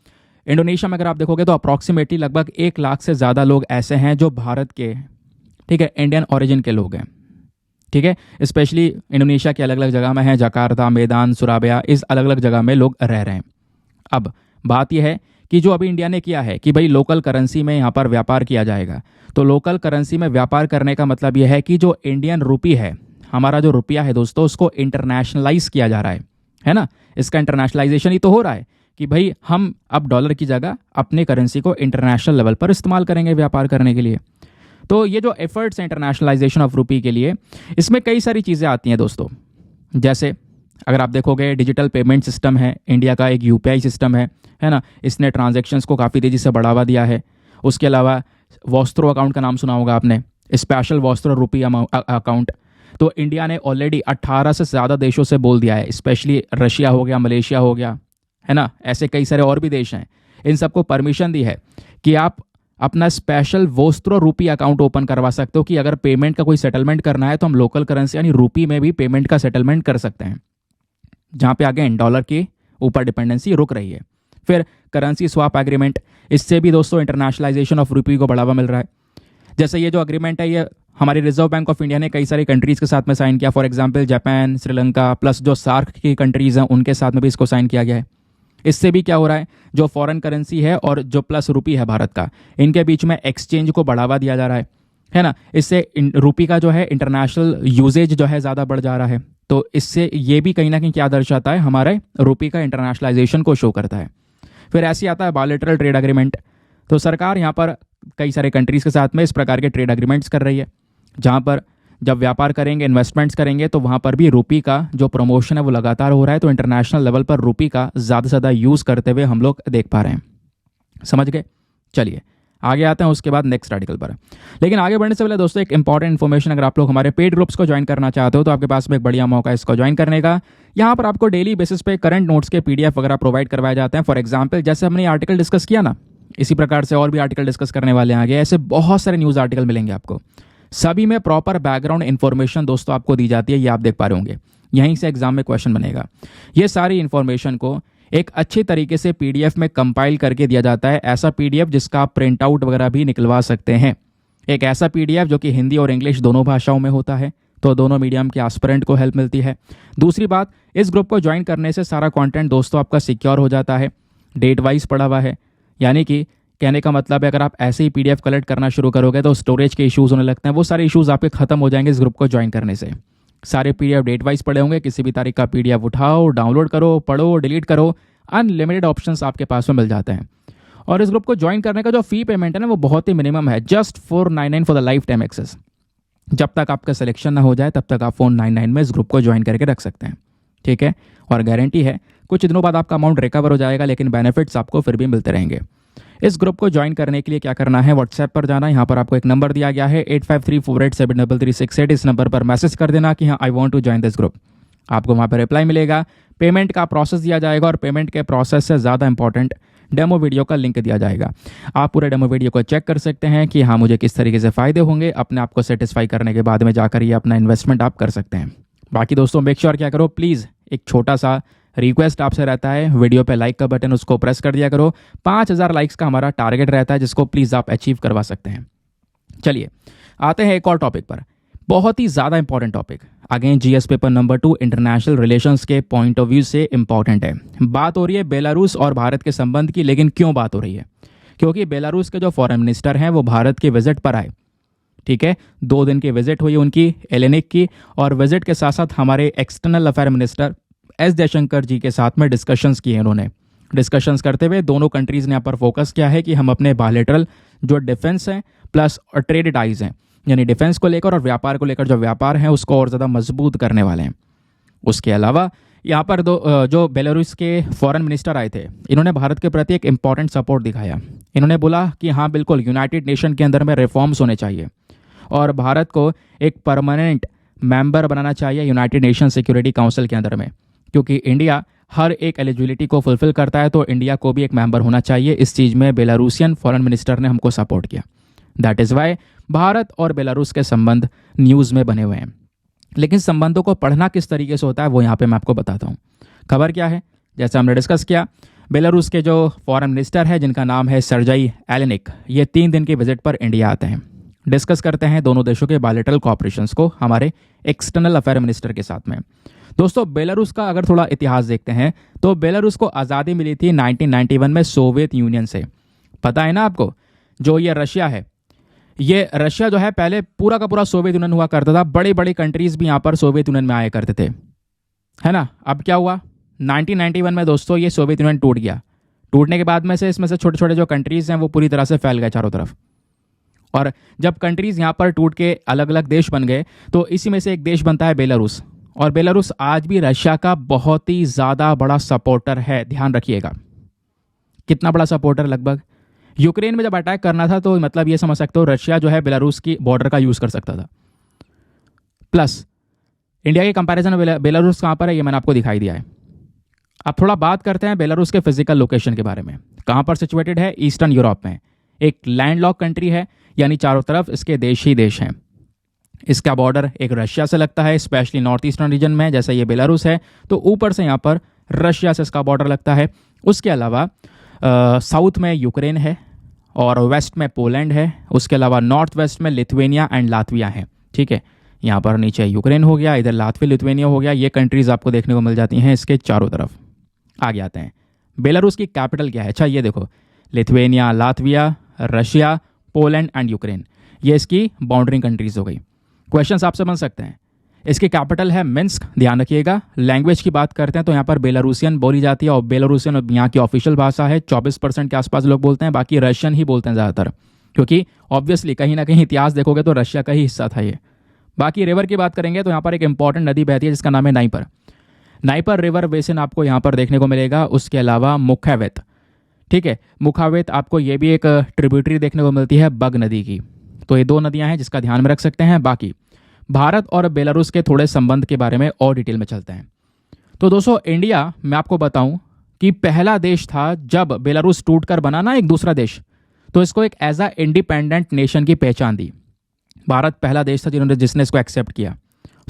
इंडोनेशिया में अगर आप देखोगे तो अप्रॉक्सीमेटली लगभग 1 लाख से ज़्यादा लोग ऐसे हैं जो भारत के, ठीक है, इंडियन ओरिजिन के लोग हैं। ठीक है, स्पेशली इंडोनेशिया के अलग अलग जगह में है, जकार्ता, मेदान, सुराबिया, इस अलग अलग जगह में लोग रह रहे हैं। अब बात यह है कि जो अभी इंडिया ने किया है कि भाई लोकल करेंसी में यहाँ पर व्यापार किया जाएगा। तो लोकल करेंसी में व्यापार करने का मतलब यह है कि जो इंडियन रुपी है, हमारा जो रुपया है दोस्तों, उसको इंटरनेशनलाइज किया जा रहा है ना। इसका इंटरनेशनलाइजेशन ही तो हो रहा है कि भाई हम अब डॉलर की जगह अपने करेंसी को इंटरनेशनल लेवल पर इस्तेमाल करेंगे व्यापार करने के लिए। तो ये जो एफर्ट्स हैं इंटरनेशनलाइजेशन ऑफ रुपी के लिए, इसमें कई सारी चीज़ें आती हैं दोस्तों। जैसे अगर आप देखोगे डिजिटल पेमेंट सिस्टम है, इंडिया का एक यूपीआई सिस्टम है ना, इसने ट्रांजैक्शंस को काफ़ी तेज़ी से बढ़ावा दिया है। उसके अलावा वॉस्त्रो अकाउंट का नाम सुना होगा आपने, स्पेशल वॉस्त्रो रुपी अकाउंट। तो इंडिया ने ऑलरेडी 18 से ज़्यादा देशों से बोल दिया है, स्पेशली रशिया हो गया, मलेशिया हो गया, है ना, ऐसे कई सारे और भी देश हैं, इन सबको परमिशन दी है कि आप अपना स्पेशल वोस्त्रो रुपी अकाउंट ओपन करवा सकते हो कि अगर पेमेंट का कोई सेटलमेंट करना है तो हम लोकल करेंसी यानी रुपी में भी पेमेंट का सेटलमेंट कर सकते हैं, जहाँ पे अगेन डॉलर के ऊपर डिपेंडेंसी रुक रही है। फिर करेंसी स्वैप एग्रीमेंट, इससे भी दोस्तों इंटरनेशनलाइजेशन ऑफ रुपी को बढ़ावा मिल रहा है। जैसे ये जो एग्रीमेंट है, ये हमारी रिजर्व बैंक ऑफ इंडिया ने कई सारी कंट्रीज़ के साथ में साइन किया। For example Japan, Sri Lanka, plus जो सार्क की कंट्रीज़ हैं उनके साथ में भी इसको साइन किया गया है। इससे भी क्या हो रहा है, जो फॉरेन करेंसी है और जो प्लस रुपी है भारत का, इनके बीच में एक्सचेंज को बढ़ावा दिया जा रहा है ना। इससे रुपी का जो है इंटरनेशनल यूजेज जो है ज़्यादा बढ़ जा रहा है। तो इससे ये भी कहीं ना कहीं क्या दर्शाता है, हमारे रुपी का इंटरनेशनलाइजेशन को शो करता है। फिर ऐसे आता है बायलैटरल ट्रेड एग्रीमेंट। तो सरकार यहाँ पर कई सारे कंट्रीज़ के साथ में इस प्रकार के ट्रेड एग्रीमेंट्स कर रही है, जहाँ पर जब व्यापार करेंगे, इन्वेस्टमेंट्स करेंगे, तो वहाँ पर भी रुपी का जो प्रमोशन है वो लगातार हो रहा है। तो इंटरनेशनल लेवल पर रुपी का ज़्यादा से ज़्यादा यूज़ करते हुए हम लोग देख पा रहे हैं। समझ गए? चलिए आगे आते हैं उसके बाद नेक्स्ट आर्टिकल पर। लेकिन आगे बढ़ने से पहले दोस्तों एक इंपॉर्टेंट इन्फॉर्मेशन, अगर आप लोग हमारे पेड ग्रुप्स को ज्वाइन करना चाहते हो तो आपके पास में एक बढ़िया मौका है इसको ज्वाइन करने का। यहाँ पर आपको डेली बेसिस पे करंट नोट्स के पीडीएफ वगैरह प्रोवाइड करवाए जाते हैं। फॉर एग्जाम्पल जैसे हमने आर्टिकल डिस्कस किया ना, इसी प्रकार से और भी आर्टिकल डिस्कस करने वाले हैं आगे। ऐसे बहुत सारे न्यूज़ आर्टिकल मिलेंगे आपको, सभी में प्रॉपर बैकग्राउंड इन्फॉर्मेशन दोस्तों आपको दी जाती है। ये आप देख पा रहे होंगे, यहीं से एग्जाम में क्वेश्चन बनेगा। ये सारी इन्फॉर्मेशन को एक अच्छे तरीके से पीडीएफ में कंपाइल करके दिया जाता है। ऐसा पीडीएफ जिसका आप प्रिंट आउट वगैरह भी निकलवा सकते हैं। एक ऐसा पीडीएफ जो कि हिंदी और इंग्लिश दोनों भाषाओं में होता है, तो दोनों मीडियम के एस्पिरेंट को हेल्प मिलती है। दूसरी बात, इस ग्रुप को ज्वाइन करने से सारा कंटेंट दोस्तों आपका सिक्योर हो जाता है, डेट वाइज पड़ा हुआ है। यानी कि कहने का मतलब है अगर आप ऐसे ही पीडीएफ कलेक्ट करना शुरू करोगे तो स्टोरेज के इश्यूज होने लगते हैं। वो सारे इश्यूज आपके खत्म हो जाएंगे इस ग्रुप को ज्वाइन करने से। सारे पीडीएफ डेट वाइज पड़े होंगे, किसी भी तारीख का पीडीएफ उठाओ, डाउनलोड करो, पढ़ो, डिलीट करो, अनलिमिटेड ऑप्शंस आपके पास में मिल जाते हैं। और इस ग्रुप को ज्वाइन करने का जो फी पेमेंट है ना, वो बहुत ही मिनिमम है, just 499 for the lifetime access. जब तक आपका सिलेक्शन ना हो जाए तब तक आप 499 में इस ग्रुप को ज्वाइन करके रख सकते हैं, ठीक है। और गारंटी है कुछ दिनों बाद आपका अमाउंट रिकवर हो जाएगा, लेकिन बेनिफिट्स आपको फिर भी मिलते रहेंगे। इस ग्रुप को ज्वाइन करने के लिए क्या करना है, व्हाट्सएप पर जाना। यहाँ पर आपको एक नंबर दिया गया है 8534873368। इस नंबर पर मैसेज कर देना कि हाँ I want to join this group. आपको वहाँ पर रिप्लाई मिलेगा, पेमेंट का प्रोसेस दिया जाएगा और पेमेंट के प्रोसेस से ज़्यादा इंपॉर्टेंट डेमो वीडियो का लिंक दिया जाएगा। आप पूरे डेमो वीडियो को चेक कर सकते हैं कि हाँ मुझे किस तरीके से फ़ायदे होंगे। अपने आप को सेटिस्फाई करने के बाद में जाकर ये अपना इन्वेस्टमेंट आप कर सकते हैं। बाकी दोस्तों मेक श्योर क्या करो, प्लीज़ एक छोटा सा रिक्वेस्ट आपसे रहता है, वीडियो पे लाइक का बटन उसको प्रेस कर दिया करो। 5000 लाइक्स का हमारा टारगेट रहता है, जिसको प्लीज़ आप अचीव करवा सकते हैं। चलिए आते हैं एक और टॉपिक पर, बहुत ही ज़्यादा important topic. Again GS paper number 2 international relations के पॉइंट ऑफ व्यू से इंपॉर्टेंट है। बात हो रही है बेलारूस और भारत के संबंध की। लेकिन क्यों बात हो रही है? क्योंकि बेलारूस के जो फॉरेन मिनिस्टर हैं वो भारत के विजिट पर आए, ठीक है। 2 दिन की विजिट हुई उनकी, एलेनिक की। और विजिट के साथ साथ हमारे external affair minister S Jaishankar ji के साथ में डिस्कशंस किए। उन्होंने डिस्कशंस करते हुए दोनों कंट्रीज़ ने यहाँ पर फोकस किया है कि हम अपने बायलैटरल जो डिफेंस हैं प्लस और ट्रेड टाइज हैं, यानी डिफेंस को लेकर और व्यापार को लेकर जो व्यापार है उसको और ज़्यादा मजबूत करने वाले हैं। उसके अलावा यहाँ पर जो बेलारूस के फॉरेन मिनिस्टर आए थे, इन्होंने भारत के प्रति एक इम्पॉर्टेंट सपोर्ट दिखाया। इन्होंने बोला कि हाँ बिल्कुल यूनाइटेड नेशन के अंदर में रिफॉर्म्स होने चाहिए और भारत को एक परमानेंट मेंबर बनाना चाहिए यूनाइटेड नेशन सिक्योरिटी काउंसिल के अंदर में, क्योंकि इंडिया हर एक एलिजिबिलिटी को फुलफिल करता है, तो इंडिया को भी एक मेंबर होना चाहिए। इस चीज़ में बेलारूसियन फॉरेन मिनिस्टर ने हमको सपोर्ट किया। दैट इज़ वाई भारत और बेलारूस के संबंध न्यूज़ में बने हुए हैं। लेकिन संबंधों को पढ़ना किस तरीके से होता है वो यहाँ पे मैं आपको बताता हूँ। खबर क्या है, जैसे हमने डिस्कस किया, बेलारूस के जो फॉरेन मिनिस्टर है जिनका नाम है सर्जाई एलेनिक, ये 3 दिन के विजिट पर इंडिया आते हैं। डिस्कस करते हैं दोनों देशों के बायलैटरल कोऑपरेशंस को हमारे एक्सटर्नल अफेयर मिनिस्टर के साथ में। दोस्तों बेलारूस का अगर थोड़ा इतिहास देखते हैं तो बेलारूस को आज़ादी मिली थी 1991 में सोवियत यूनियन से। पता है ना आपको, जो ये रशिया है, ये रशिया जो है पहले पूरा का पूरा सोवियत यूनियन हुआ करता था। बड़ी बड़ी कंट्रीज भी यहाँ पर सोवियत यूनियन में आया करते थे, है ना। अब क्या हुआ, 1991 में दोस्तों ये सोवियत यूनियन टूट गया। टूटने के बाद में से इसमें से छोटे छोटे जो कंट्रीज हैं वो पूरी तरह से फैल गए चारों तरफ। और जब कंट्रीज़ यहाँ पर टूट के अलग अलग देश बन गए तो इसी में से एक देश बनता है बेलारूस। और बेलारूस आज भी रशिया का बहुत ही ज़्यादा बड़ा सपोर्टर है, ध्यान रखिएगा। कितना बड़ा सपोर्टर? लगभग यूक्रेन में जब अटैक करना था तो मतलब ये समझ सकते हो रशिया जो है बेलारूस की बॉर्डर का यूज़ कर सकता था। प्लस इंडिया के कंपैरिजन में बेलारूस कहाँ पर है ये मैंने आपको दिखाई दिया है। अब थोड़ा बात करते हैं बेलारूस के फिजिकल लोकेशन के बारे में। कहाँ पर सिचुएटेड है? ईस्टर्न यूरोप में। एक लैंडलॉक कंट्री है, यानी चारों तरफ इसके देश ही देश हैं। इसका बॉर्डर एक रशिया से लगता है, स्पेशली नॉर्थ ईस्टर्न रीजन में, जैसे ये बेलारूस है तो ऊपर से यहाँ पर रशिया से इसका बॉर्डर लगता है। उसके अलावा साउथ में यूक्रेन है और वेस्ट में पोलैंड है। उसके अलावा नॉर्थ वेस्ट में लिथुएनिया एंड लातविया है। ठीक है, यहाँ पर नीचे यूक्रेन हो गया, इधर लातविया लिथुएनिया हो गया। ये कंट्रीज़ आपको देखने को मिल जाती हैं इसके चारों तरफ। आगे आते हैं, बेलारूस की कैपिटल क्या है? अच्छा ये देखो, Lithuania, Latvia, Russia, Poland and Ukraine, ये इसकी बाउंड्रिंग कंट्रीज हो गई। क्वेश्चंस आपसे बन सकते हैं। इसकी कैपिटल है मिन्स्क, ध्यान रखिएगा। लैंग्वेज की बात करते हैं तो यहाँ पर बेलारूसियन बोली जाती है और बेलारूसियन यहाँ की ऑफिशियल भाषा है। 24% के आसपास लोग बोलते हैं, बाकी रशियन ही बोलते हैं ज़्यादातर, क्योंकि ऑब्वियसली कहीं ना कहीं इतिहास देखोगे तो रशिया का ही हिस्सा था ये। बाकी रिवर की बात करेंगे तो यहाँ पर एक इंपॉर्टेंट नदी बहती है जिसका नाम है नाइपर। नाइपर रिवर बेसिन आपको यहाँ पर देखने को मिलेगा। उसके अलावा मुखावेत, ठीक है, मुखावेत आपको ये भी एक ट्रिब्यूटरी देखने को मिलती है बग नदी की। तो ये दो नदियाँ हैं जिसका ध्यान में रख सकते हैं। बाकी भारत और बेलारूस के थोड़े संबंध के बारे में और डिटेल में चलते हैं। तो दोस्तों इंडिया, मैं आपको बताऊं कि पहला देश था जब बेलारूस टूटकर बना ना एक दूसरा देश, तो इसको एक एज अ इंडिपेंडेंट नेशन की पहचान दी। भारत पहला देश था जिसने इसको एक्सेप्ट किया।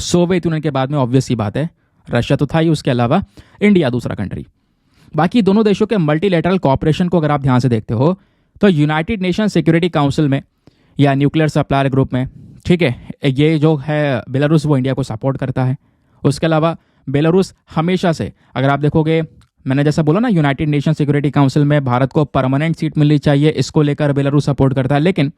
सोवियत यूनियन के बाद में ऑब्वियस सी बात है रशिया तो था ही, उसके अलावा इंडिया दूसरा कंट्री। बाकी दोनों देशों के मल्टीलैटरल कॉपरेशन को अगर आप ध्यान से देखते हो तो यूनाइटेड नेशन सिक्योरिटी काउंसिल में या न्यूक्लियर सप्लायर ग्रुप में, ठीक है, ये जो है बेलारूस वो इंडिया को सपोर्ट करता है। उसके अलावा बेलारूस हमेशा से, अगर आप देखोगे, मैंने जैसा बोला ना यूनाइटेड नेशन सिक्योरिटी काउंसिल में भारत को परमानेंट सीट मिलनी चाहिए, इसको लेकर बेलारूस सपोर्ट करता है। लेकिन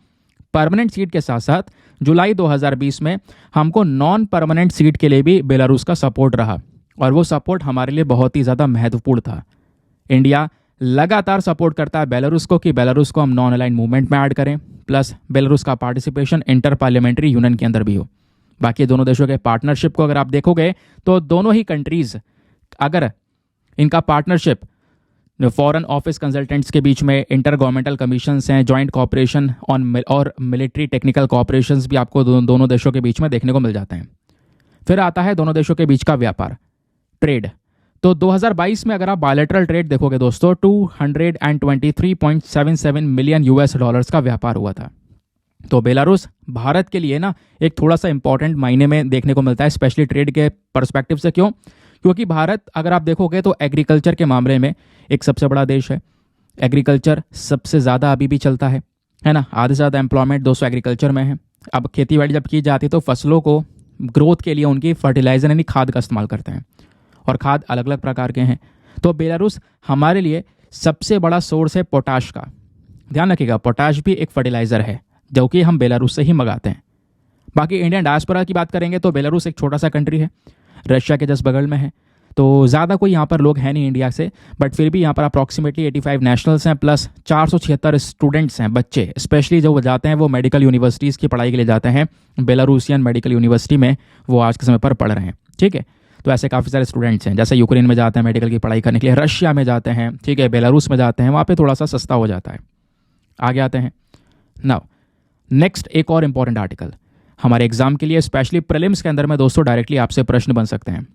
परमानेंट सीट के साथ साथ जुलाई 2020 में हमको नॉन परमानेंट सीट के लिए भी बेलारूस का सपोर्ट रहा और वो सपोर्ट हमारे लिए बहुत ही ज़्यादा महत्वपूर्ण था। इंडिया लगातार सपोर्ट करता है बेलारूस को कि बेलारूस को हम नॉन अलाइन मूवमेंट में ऐड करें, प्लस बेलारूस का पार्टिसिपेशन इंटर पार्लियामेंट्री यूनियन के अंदर भी हो। बाकी दोनों देशों के पार्टनरशिप को अगर आप देखोगे तो दोनों ही कंट्रीज़, अगर इनका पार्टनरशिप फॉरेन ऑफिस कंसल्टेंट्स के बीच में इंटर गवर्नमेंटल कमीशंस हैं, जॉइंट कॉपरेशन ऑन और मिलिट्री टेक्निकल कॉपरेशंस भी आपको दोनों देशों के बीच में देखने को मिल जाते हैं। फिर आता है दोनों देशों के बीच का व्यापार, ट्रेड। तो 2022 में अगर आप बायलैटरल ट्रेड देखोगे दोस्तों, 223.77 मिलियन यूएस डॉलर्स का व्यापार हुआ था। तो बेलारूस भारत के लिए ना एक थोड़ा सा इंपॉर्टेंट मायने में देखने को मिलता है, स्पेशली ट्रेड के पर्सपेक्टिव से। क्यों? क्योंकि भारत अगर आप देखोगे तो एग्रीकल्चर के मामले में एक सबसे बड़ा देश है। एग्रीकल्चर सबसे ज़्यादा अभी भी चलता है ना, आधे से ज़्यादा एम्प्लॉयमेंट दोस्तों एग्रीकल्चर में है। अब खेती बाड़ी जब की जाती है तो फसलों को ग्रोथ के लिए उनकी फर्टिलाइजर यानी खाद का इस्तेमाल करते हैं और खाद अलग अलग प्रकार के हैं। तो बेलारूस हमारे लिए सबसे बड़ा सोर्स है पोटाश का। ध्यान रखिएगा, पोटाश भी एक फर्टिलाइजर है जो कि हम बेलारूस से ही मंगाते हैं। बाकी इंडियन डायस्पोरा की बात करेंगे तो बेलारूस एक छोटा सा कंट्री है, रशिया के जस्ट बगल में है, तो ज़्यादा कोई यहाँ पर लोग हैं नहीं इंडिया से, बट फिर भी यहाँ पर अप्रॉक्सीमेटली 85 नेशनल्स हैं, प्लस 476 स्टूडेंट्स हैं, बच्चे स्पेशली जो जाते हैं वो मेडिकल यूनिवर्सिटीज़ की पढ़ाई के लिए जाते हैं। बेलारूसियन मेडिकल यूनिवर्सिटी में वो आज के समय पर पढ़ रहे हैं। ठीक है, तो ऐसे काफ़ी सारे स्टूडेंट्स हैं, जैसे यूक्रेन में जाते हैं मेडिकल की पढ़ाई करने के लिए, रशिया में जाते हैं, ठीक है, बेलारूस में जाते हैं, वहाँ पे थोड़ा सा सस्ता हो जाता है। आगे आते हैं नाउ नेक्स्ट, एक और इंपॉर्टेंट आर्टिकल हमारे एग्जाम के लिए, स्पेशली प्रीलिम्स के अंदर में दोस्तों डायरेक्टली आपसे प्रश्न बन सकते हैं।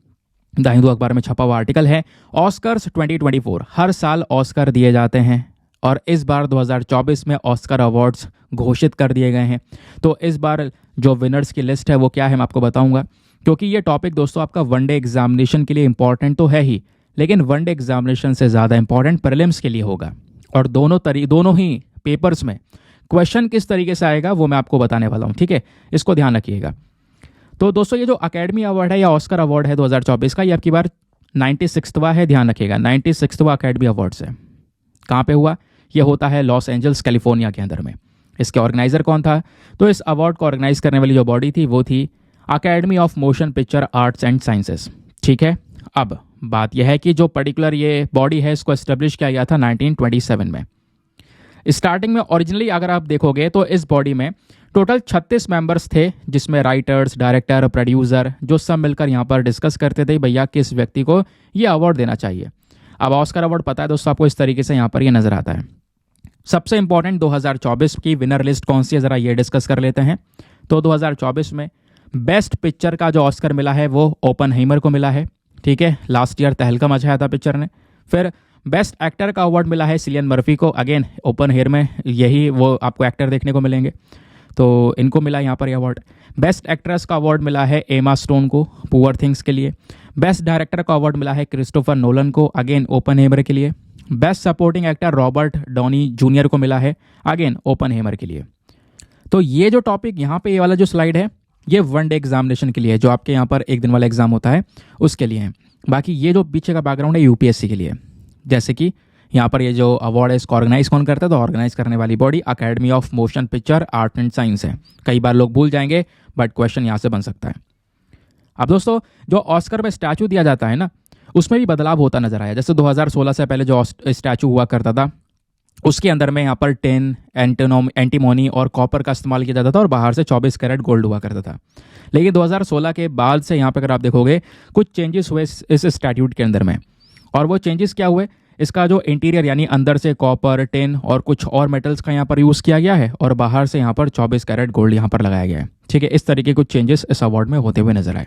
द हिंदू अखबार में छपा हुआ आर्टिकल है, ऑस्कर्स 2024। हर साल ऑस्कर दिए जाते हैं और इस बार 2024 में ऑस्कर अवार्ड्स घोषित कर दिए गए हैं। तो इस बार जो विनर्स की लिस्ट है वो क्या है मैं आपको बताऊंगा, क्योंकि ये टॉपिक दोस्तों आपका वनडे एग्जामिनेशन के लिए इंपॉर्टेंट तो है ही, लेकिन वनडे एग्जामिनेशन से ज़्यादा इंपॉर्टेंट प्रीलिम्स के लिए होगा। और दोनों ही पेपर्स में क्वेश्चन किस तरीके से आएगा वो मैं आपको बताने वाला हूँ। ठीक है, इसको ध्यान रखिएगा। तो दोस्तों ये जो अकेडमी अवार्ड है या ऑस्कर अवार्ड है 2024 का, ये आपकी बार 96वां है, ध्यान रखिएगा, 96वां अकेडमी अवार्ड्स है। कहाँ पे हुआ? ये होता है लॉस एंजल्स कैलिफोर्निया के अंदर में। इसके ऑर्गेनाइजर कौन था? तो इस अवार्ड को ऑर्गेनाइज करने वाली जो बॉडी थी वो थी academy of motion picture arts and sciences. ठीक है, अब बात यह है कि जो पर्टिकुलर ये बॉडी है इसको एस्टेब्लिश किया गया था 1927 में। स्टार्टिंग में ओरिजिनली अगर आप देखोगे तो इस बॉडी में टोटल 36 मेंबर्स थे, जिसमें राइटर्स, डायरेक्टर, प्रोड्यूसर जो सब मिलकर यहाँ पर डिस्कस करते थे भैया किस व्यक्ति को ये अवार्ड देना चाहिए। अब ऑस्कर अवार्ड पता है दोस्तों आपको, इस तरीके से यहाँ पर ये नजर आता है। सबसे इंपॉर्टेंट 2024 की विनर लिस्ट कौन सी है, ज़रा ये डिस्कस कर लेते हैं। तो 2024 में बेस्ट पिक्चर का जो ऑस्कर मिला है वो ओपनहाइमर को मिला है। ठीक है, लास्ट ईयर तहलका मचाया था पिक्चर ने। फिर बेस्ट एक्टर का अवार्ड मिला है सिलियन मर्फी को, अगेन ओपनहाइमर में यही वो आपको एक्टर देखने को मिलेंगे, तो इनको मिला यहाँ पर ये अवार्ड। बेस्ट एक्ट्रेस का अवार्ड मिला है एमा स्टोन को पुअर थिंग्स के लिए। बेस्ट डायरेक्टर का अवार्ड मिला है क्रिस्टोफर नोलन को, अगेन ओपनहाइमर के लिए। Best supporting actor Robert Downey junior को मिला है, अगेन ओपनहाइमर के लिए। तो ये जो टॉपिक यहाँ पे, ये वाला जो स्लाइड है, ये वनडे एग्जामिनेशन के लिए है, जो आपके यहाँ पर एक दिन वाला एग्जाम होता है उसके लिए है। बाकी ये जो पीछे का बैकग्राउंड है यूपीएससी के लिए। जैसे कि यहाँ पर ये जो अवार्ड है इसको ऑर्गेनाइज कौन करता है, तो ऑर्गेनाइज करने वाली body academy of motion picture art and science है। कई बार लोग भूल जाएंगे बट क्वेश्चन यहाँ से बन सकता है। अब दोस्तों जो ऑस्कर में स्टैचू दिया जाता है ना, उसमें भी बदलाव होता नजर आया। जैसे 2016 से पहले जो स्टैचू हुआ करता था उसके अंदर में यहाँ पर 10 एंटीमोनी और कॉपर का इस्तेमाल किया जाता था और बाहर से 24 कैरेट गोल्ड हुआ करता था। लेकिन 2016 के बाद से यहाँ पर अगर आप देखोगे कुछ चेंजेस हुए इस स्टैट्यूट के अंदर में। और वो चेंजेस क्या हुए, इसका जो इंटीरियर यानी अंदर से कॉपर, टिन और कुछ और मेटल्स का यहाँ पर यूज़ किया गया है और बाहर से यहाँ पर 24 कैरेट गोल्ड यहाँ पर लगाया गया है। ठीक है, इस तरीके कुछ चेंजेस इस अवार्ड में होते हुए नजर आए।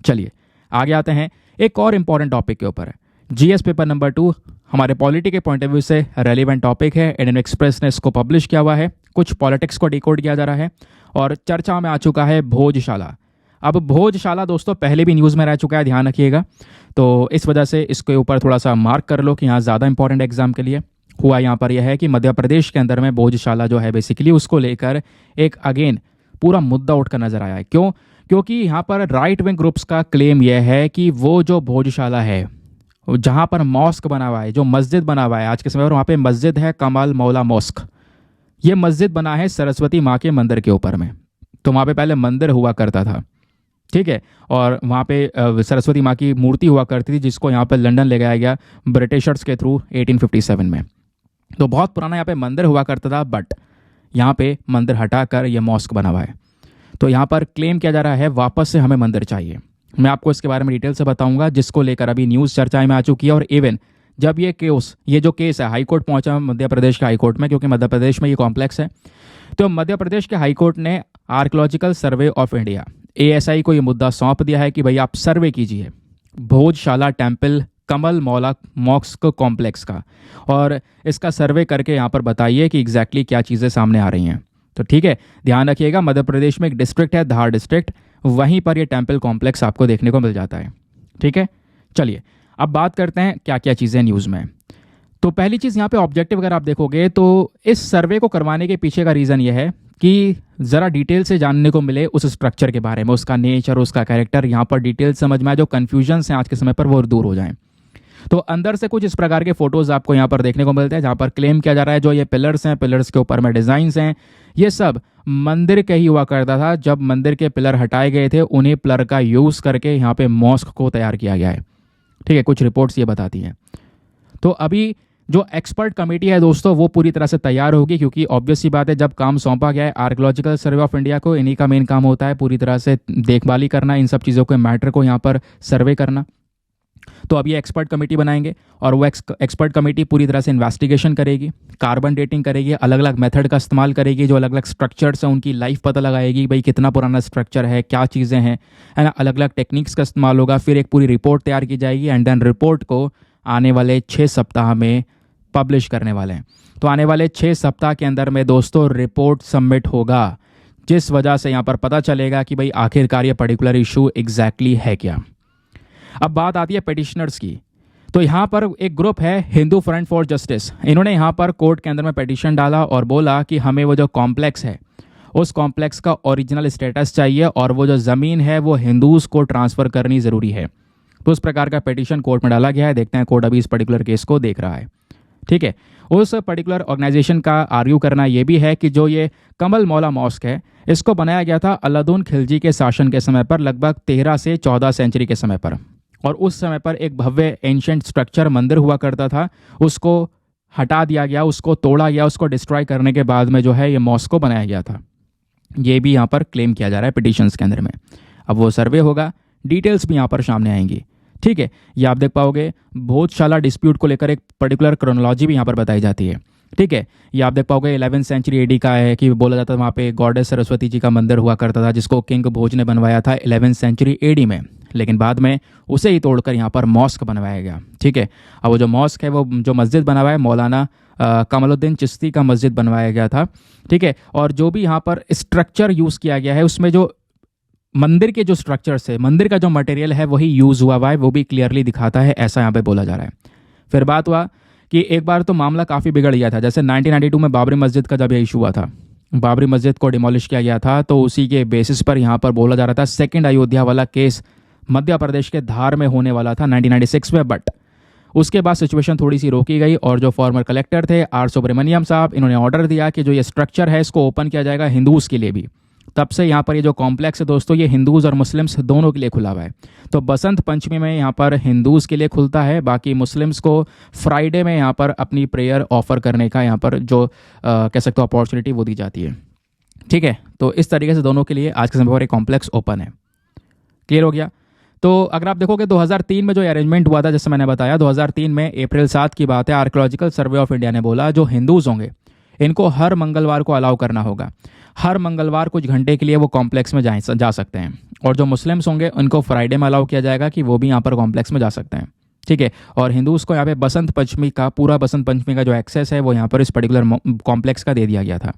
चलिए आगे आते हैं एक और इम्पॉर्टेंट टॉपिक के ऊपर। जीएस पेपर नंबर 2 हमारे पॉलिटी के पॉइंट ऑफ व्यू से रेलिवेंट टॉपिक है। इंडियन एक्सप्रेस ने इसको पब्लिश किया हुआ है। कुछ पॉलिटिक्स को डिकोड किया जा रहा है और चर्चा में आ चुका है भोजशाला। अब भोजशाला दोस्तों पहले भी न्यूज़ में रह चुका है, ध्यान रखिएगा। तो इस वजह से इसके ऊपर थोड़ा सा मार्क कर लो कि यहाँ ज़्यादा इंपॉर्टेंट एग्जाम के लिए हुआ। यहाँ पर यह है कि मध्य प्रदेश के अंदर में भोजशाला जो है बेसिकली उसको लेकर एक अगेन पूरा मुद्दा उठकर नजर आया है। क्यों? क्योंकि यहाँ पर राइट विंग ग्रुप्स का क्लेम यह है कि वो जो भोजशाला है जहाँ पर मॉस्क बना हुआ है, जो मस्जिद बना हुआ है आज के समय पर, वहाँ पे मस्जिद है कमाल मौला मॉस्क। ये मस्जिद बना है सरस्वती माँ के मंदिर के ऊपर में। तो वहाँ पे पहले मंदिर हुआ करता था, ठीक है, और वहाँ पे सरस्वती माँ की मूर्ति हुआ करती थी जिसको यहाँ पे लंदन ले गया गया ब्रिटिशर्स के थ्रू 1857 में। तो बहुत पुराना यहाँ पे मंदिर हुआ करता था, बट यहाँ पे मंदिर हटाकर ये मॉस्क बना हुआ है। तो यहाँ पर क्लेम किया जा रहा है वापस से हमें मंदिर चाहिए। मैं आपको इसके बारे में डिटेल से बताऊंगा, जिसको लेकर अभी न्यूज़ चर्चाएं में आ चुकी है। और इवन जब ये जो केस है हाई कोर्ट पहुंचा मध्य प्रदेश के हाई कोर्ट में, क्योंकि मध्य प्रदेश में ये कॉम्प्लेक्स है, तो मध्य प्रदेश के हाई कोर्ट ने archaeological survey of India ASI को ये मुद्दा सौंप दिया है कि भाई आप सर्वे कीजिए भोजशाला टेम्पल कमल मौला मॉस्क कॉम्प्लेक्स का, और इसका सर्वे करके यहाँ पर बताइए कि एग्जैक्टली क्या चीज़ें सामने आ रही हैं। तो ठीक है, ध्यान रखिएगा, मध्य प्रदेश में एक डिस्ट्रिक्ट है धार डिस्ट्रिक्ट, वहीं पर ये टेम्पल कॉम्प्लेक्स आपको देखने को मिल जाता है। ठीक है, चलिए अब बात करते हैं क्या क्या चीज़ें न्यूज़ में। तो पहली चीज़ यहाँ पे ऑब्जेक्टिव अगर आप देखोगे तो इस सर्वे को करवाने के पीछे का रीज़न ये है कि ज़रा डिटेल से जानने को मिले उस स्ट्रक्चर के बारे में, उसका नेचर, उसका कैरेक्टर, यहाँ पर डिटेल समझ में आए, जो कन्फ्यूजन्स हैं आज के समय पर वो दूर हो जाएं। तो अंदर से कुछ इस प्रकार के फोटोज़ आपको यहाँ पर देखने को मिलते हैं, जहाँ पर क्लेम किया जा रहा है जो ये पिलर्स हैं, पिलर्स के ऊपर में डिज़ाइंस हैं, ये सब मंदिर का ही हुआ करता था। जब मंदिर के पिलर हटाए गए थे, उन्हीं पिलर का यूज़ करके यहाँ पे मॉस्क को तैयार किया गया है। ठीक है, कुछ रिपोर्ट्स ये बताती हैं। तो अभी जो एक्सपर्ट कमेटी है दोस्तों वो पूरी तरह से तैयार होगी, क्योंकि ऑब्वियस सी बात है जब काम सौंपा गया है आर्कियोलॉजिकल सर्वे ऑफ इंडिया को, इन्हीं का मेन काम होता है पूरी तरह से देखभाली करना, इन सब चीज़ों के मैटर को यहाँ पर सर्वे करना। तो अब ये एक्सपर्ट कमेटी बनाएंगे और वो एक्सपर्ट कमेटी पूरी तरह से इन्वेस्टिगेशन करेगी, कार्बन डेटिंग करेगी, अलग अलग मेथड का इस्तेमाल करेगी, जो अलग अलग स्ट्रक्चर्स हैं उनकी लाइफ पता लगाएगी, भाई कितना पुराना स्ट्रक्चर है, क्या चीज़ें हैं, है ना, अलग अलग टेक्निक्स का इस्तेमाल होगा। फिर एक पूरी रिपोर्ट तैयार की जाएगी एंड देन रिपोर्ट को आने वाले 6 सप्ताह में पब्लिश करने वाले हैं। तो आने वाले 6 सप्ताह के अंदर में दोस्तों रिपोर्ट सबमिट होगा, जिस वजह से यहाँ पर पता चलेगा कि भाई आखिरकार ये पर्टिकुलर इशू एग्जैक्टली है क्या। अब बात आती है पिटिशनर्स की। तो यहाँ पर एक ग्रुप है हिंदू फ्रंट फॉर जस्टिस, इन्होंने यहाँ पर कोर्ट के अंदर में पिटिशन डाला और बोला कि हमें वो जो कॉम्प्लेक्स है उस कॉम्प्लेक्स का ओरिजिनल स्टेटस चाहिए और वो जो ज़मीन है वो हिंदूज़ को ट्रांसफ़र करनी ज़रूरी है। तो उस प्रकार का पिटिशन कोर्ट में डाला गया है। देखते हैं कोर्ट अभी इस पर्टिकुलर केस को देख रहा है। ठीक है, उस पर्टिकुलर ऑर्गेनाइजेशन का आर्ग्यू करना यह भी है कि जो ये कमल मौला मॉस्क है इसको बनाया गया था अलाउद्दीन खिलजी के शासन के समय पर, लगभग 13 से 14 सेंचुरी के समय पर, और उस समय पर एक भव्य एंशिएंट स्ट्रक्चर मंदिर हुआ करता था, उसको हटा दिया गया, उसको तोड़ा गया, उसको डिस्ट्रॉय करने के बाद में जो है ये मॉस्को बनाया गया था। ये भी यहाँ पर क्लेम किया जा रहा है पिटिशंस के अंदर में। अब वो सर्वे होगा, डिटेल्स भी यहाँ पर सामने आएंगी। ठीक है, ये आप देख पाओगे। भोजशाला डिस्प्यूट को लेकर एक पर्टिकुलर क्रोनोलॉजी भी यहाँ पर बताई जाती है। ठीक है, ये आप देख पाओगे 11वीं सेंचुरी एडी का है कि बोला जाता था वहाँ पे गॉडेस सरस्वती जी का मंदिर हुआ करता था, जिसको किंग भोज ने बनवाया था 11वीं सेंचुरी एडी में, लेकिन बाद में उसे ही तोड़कर यहाँ पर मॉस्क बनवाया गया। ठीक है, अब वो जो मॉस्क है, वो जो मस्जिद बना हुआ है, मौलाना कमलुद्दीन चिश्ती का मस्जिद बनवाया गया था। ठीक है, और जो भी यहाँ पर स्ट्रक्चर यूज़ किया गया है, उसमें जो मंदिर के जो स्ट्रक्चर्स है, मंदिर का जो मटेरियल है वही यूज़ हुआ है, वो भी क्लियरली दिखाता है, ऐसा यहाँ पे बोला जा रहा है। फिर बात हुआ कि एक बार तो मामला काफ़ी बिगड़ गया था, जैसे 1992 में बाबरी मस्जिद का जब ये इशू हुआ था, बाबरी मस्जिद को डिमोलिश किया गया था, तो उसी के बेसिस पर यहाँ पर बोला जा रहा था सेकेंड अयोध्या वाला केस मध्य प्रदेश के धार में होने वाला था 1996 में, बट उसके बाद सिचुएशन थोड़ी सी रोकी गई और जो फॉर्मर कलेक्टर थे आर सुब्रमण्यम साहब, इन्होंने ऑर्डर दिया कि जो ये स्ट्रक्चर है इसको ओपन किया जाएगा हिंदूज़ के लिए भी। तब से यहाँ पर ये जो कॉम्प्लेक्स है दोस्तों, ये हिंदूज़ और मुस्लिम्स दोनों के लिए खुला हुआ है। तो बसंत पंचमी में यहाँ पर हिंदूज़ के लिए खुलता है, बाकी मुस्लिम्स को फ्राइडे में यहाँ पर अपनी प्रेयर ऑफर करने का यहाँ पर जो कह सकते हो अपॉर्चुनिटी वो दी जाती है। ठीक है, तो इस तरीके से दोनों के लिए आज के समय पर एक कॉम्प्लेक्स ओपन है। क्लियर हो गया। तो अगर आप देखोगे 2003 में जो अरेंजमेंट हुआ था, जैसे मैंने बताया 2003 में अप्रैल 7 की बात है, आर्कियोलॉजिकल सर्वे ऑफ इंडिया ने बोला जो हिंदूज़ होंगे इनको हर मंगलवार को अलाउ करना होगा, हर मंगलवार कुछ घंटे के लिए वो कॉम्प्लेक्स में जा सकते हैं, और जो मुस्लिम्स होंगे उनको फ्राइडे में अलाउ किया जाएगा कि वो भी यहाँ पर कॉम्प्लेक्स में जा सकते हैं। ठीक है, और हिंदूज़ को यहाँ पे बसंत पंचमी का पूरा बसंत पंचमी का जो एक्सेस है वो यहाँ पर इस पर्टिकुलर कॉम्प्लेक्स का दे दिया गया था।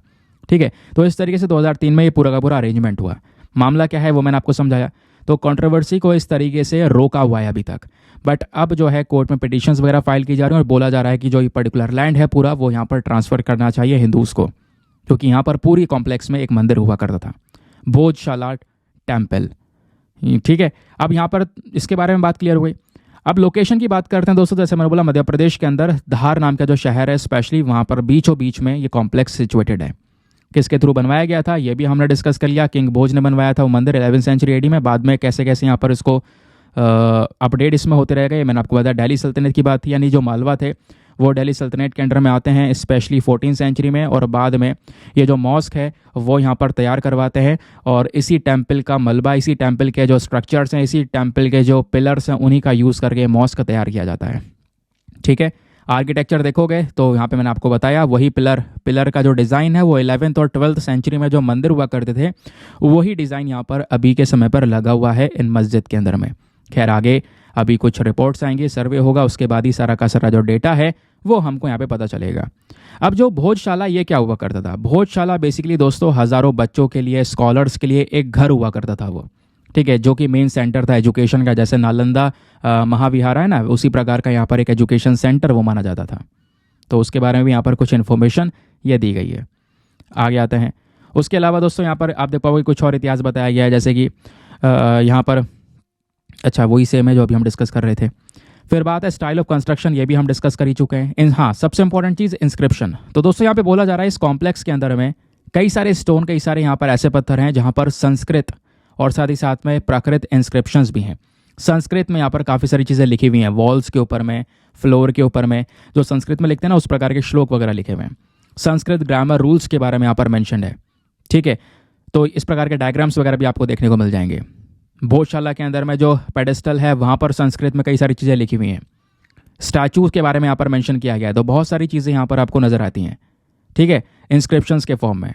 ठीक है, तो इस तरीके से 2003 में ये पूरा का पूरा अरेंजमेंट हुआ। मामला क्या है वो मैंने आपको समझाया। तो कंट्रोवर्सी को इस तरीके से रोका हुआ है अभी तक, बट अब जो है कोर्ट में पिटिशंस वगैरह फाइल की जा रही हैं और बोला जा रहा है कि जो ये पर्टिकुलर लैंड है पूरा वो यहाँ पर ट्रांसफ़र करना चाहिए हिंदूज़ को, क्योंकि यहाँ पर पूरी कॉम्प्लेक्स में एक मंदिर हुआ करता था, भोजशाला टेम्पल। ठीक है, अब यहाँ पर इसके बारे में बात क्लियर हुई। अब लोकेशन की बात करते हैं दोस्तों। जैसे मैंने बोला मध्य प्रदेश के अंदर धार नाम का जो शहर है, स्पेशली वहाँ पर बीचों बीच में ये कॉम्प्लेक्स सिचुएटेड है। किसके थ्रू बनवाया गया था ये भी हमने डिस्कस कर लिया। किंग भोज ने बनवाया था वो मंदिर 11वीं सेंचुरी एडी में। बाद में कैसे कैसे यहाँ पर इसको अपडेट इसमें होते रहेगा ये मैंने आपको बताया। दिल्ली सल्तनत की बात थी, यानी जो मालवा थे वो दिल्ली सल्तनत के अंडर में आते हैं, स्पेशली 14वीं सेंचुरी में, और बाद में ये जो मॉस्क है वो यहाँ पर तैयार करवाते हैं, और इसी टेम्पल का मलबा, इसी टेम्पल के जो स्ट्रक्चर्स हैं, इसी टेम्पल के जो पिलर्स हैं, उन्हीं का यूज़ करके मॉस्क तैयार किया जाता है। ठीक है, आर्किटेक्चर देखोगे तो यहाँ पे मैंने आपको बताया वही पिलर का जो डिज़ाइन है वो 11वीं और 12वीं सेंचुरी में जो मंदिर हुआ करते थे वही डिज़ाइन यहाँ पर अभी के समय पर लगा हुआ है इन मस्जिद के अंदर में। खैर आगे अभी कुछ रिपोर्ट्स आएंगी, सर्वे होगा, उसके बाद ही सारा का सारा जो डेटा है वो हमको यहाँ पे पता चलेगा। अब जो भोजशाला ये क्या हुआ करता था, भोजशाला बेसिकली दोस्तों हज़ारों बच्चों के लिए, स्कॉलर्स के लिए एक घर हुआ करता था वो। ठीक है, जो कि मेन सेंटर था एजुकेशन का, जैसे नालंदा महाविहार है ना, उसी प्रकार का यहाँ पर एक एजुकेशन सेंटर वो माना जाता था। तो उसके बारे में भी यहाँ पर कुछ इन्फॉर्मेशन ये दी गई है। आगे आते हैं। उसके अलावा दोस्तों यहाँ पर आप देख पाओगे कुछ और इतिहास बताया गया है, जैसे कि यहाँ पर अच्छा वही सेम है जो अभी हम डिस्कस कर रहे थे। फिर बात है स्टाइल ऑफ कंस्ट्रक्शन, ये भी हम डिस्कस कर ही चुके हैं। हाँ, सबसे इंपॉर्टेंट चीज़ इंस्क्रिप्शन। तो दोस्तों यहाँ पे बोला जा रहा है इस कॉम्प्लेक्स के अंदर में कई सारे स्टोन, कई सारे यहाँ पर ऐसे पत्थर हैं जहाँ पर संस्कृत और साथ ही साथ में प्राकृत इंस्क्रिप्शंस भी हैं। संस्कृत में यहाँ पर काफ़ी सारी चीज़ें लिखी हुई हैं, वॉल्स के ऊपर में, फ्लोर के ऊपर में, जो संस्कृत में लिखते हैं ना उस प्रकार के श्लोक वगैरह लिखे हुए हैं। संस्कृत ग्रामर रूल्स के बारे में यहाँ पर मैंशन है। ठीक है, तो इस प्रकार के डायग्राम्स वगैरह भी आपको देखने को मिल जाएंगे। भोजशाला के अंदर में जो पेडेस्टल है वहाँ पर संस्कृत में कई सारी चीज़ें लिखी हुई हैं। स्टैचूज के बारे में यहाँ पर मेंशन किया गया है, तो बहुत सारी चीज़ें यहाँ पर आपको नज़र आती हैं। ठीक है, इंस्क्रिप्शंस के फॉर्म में।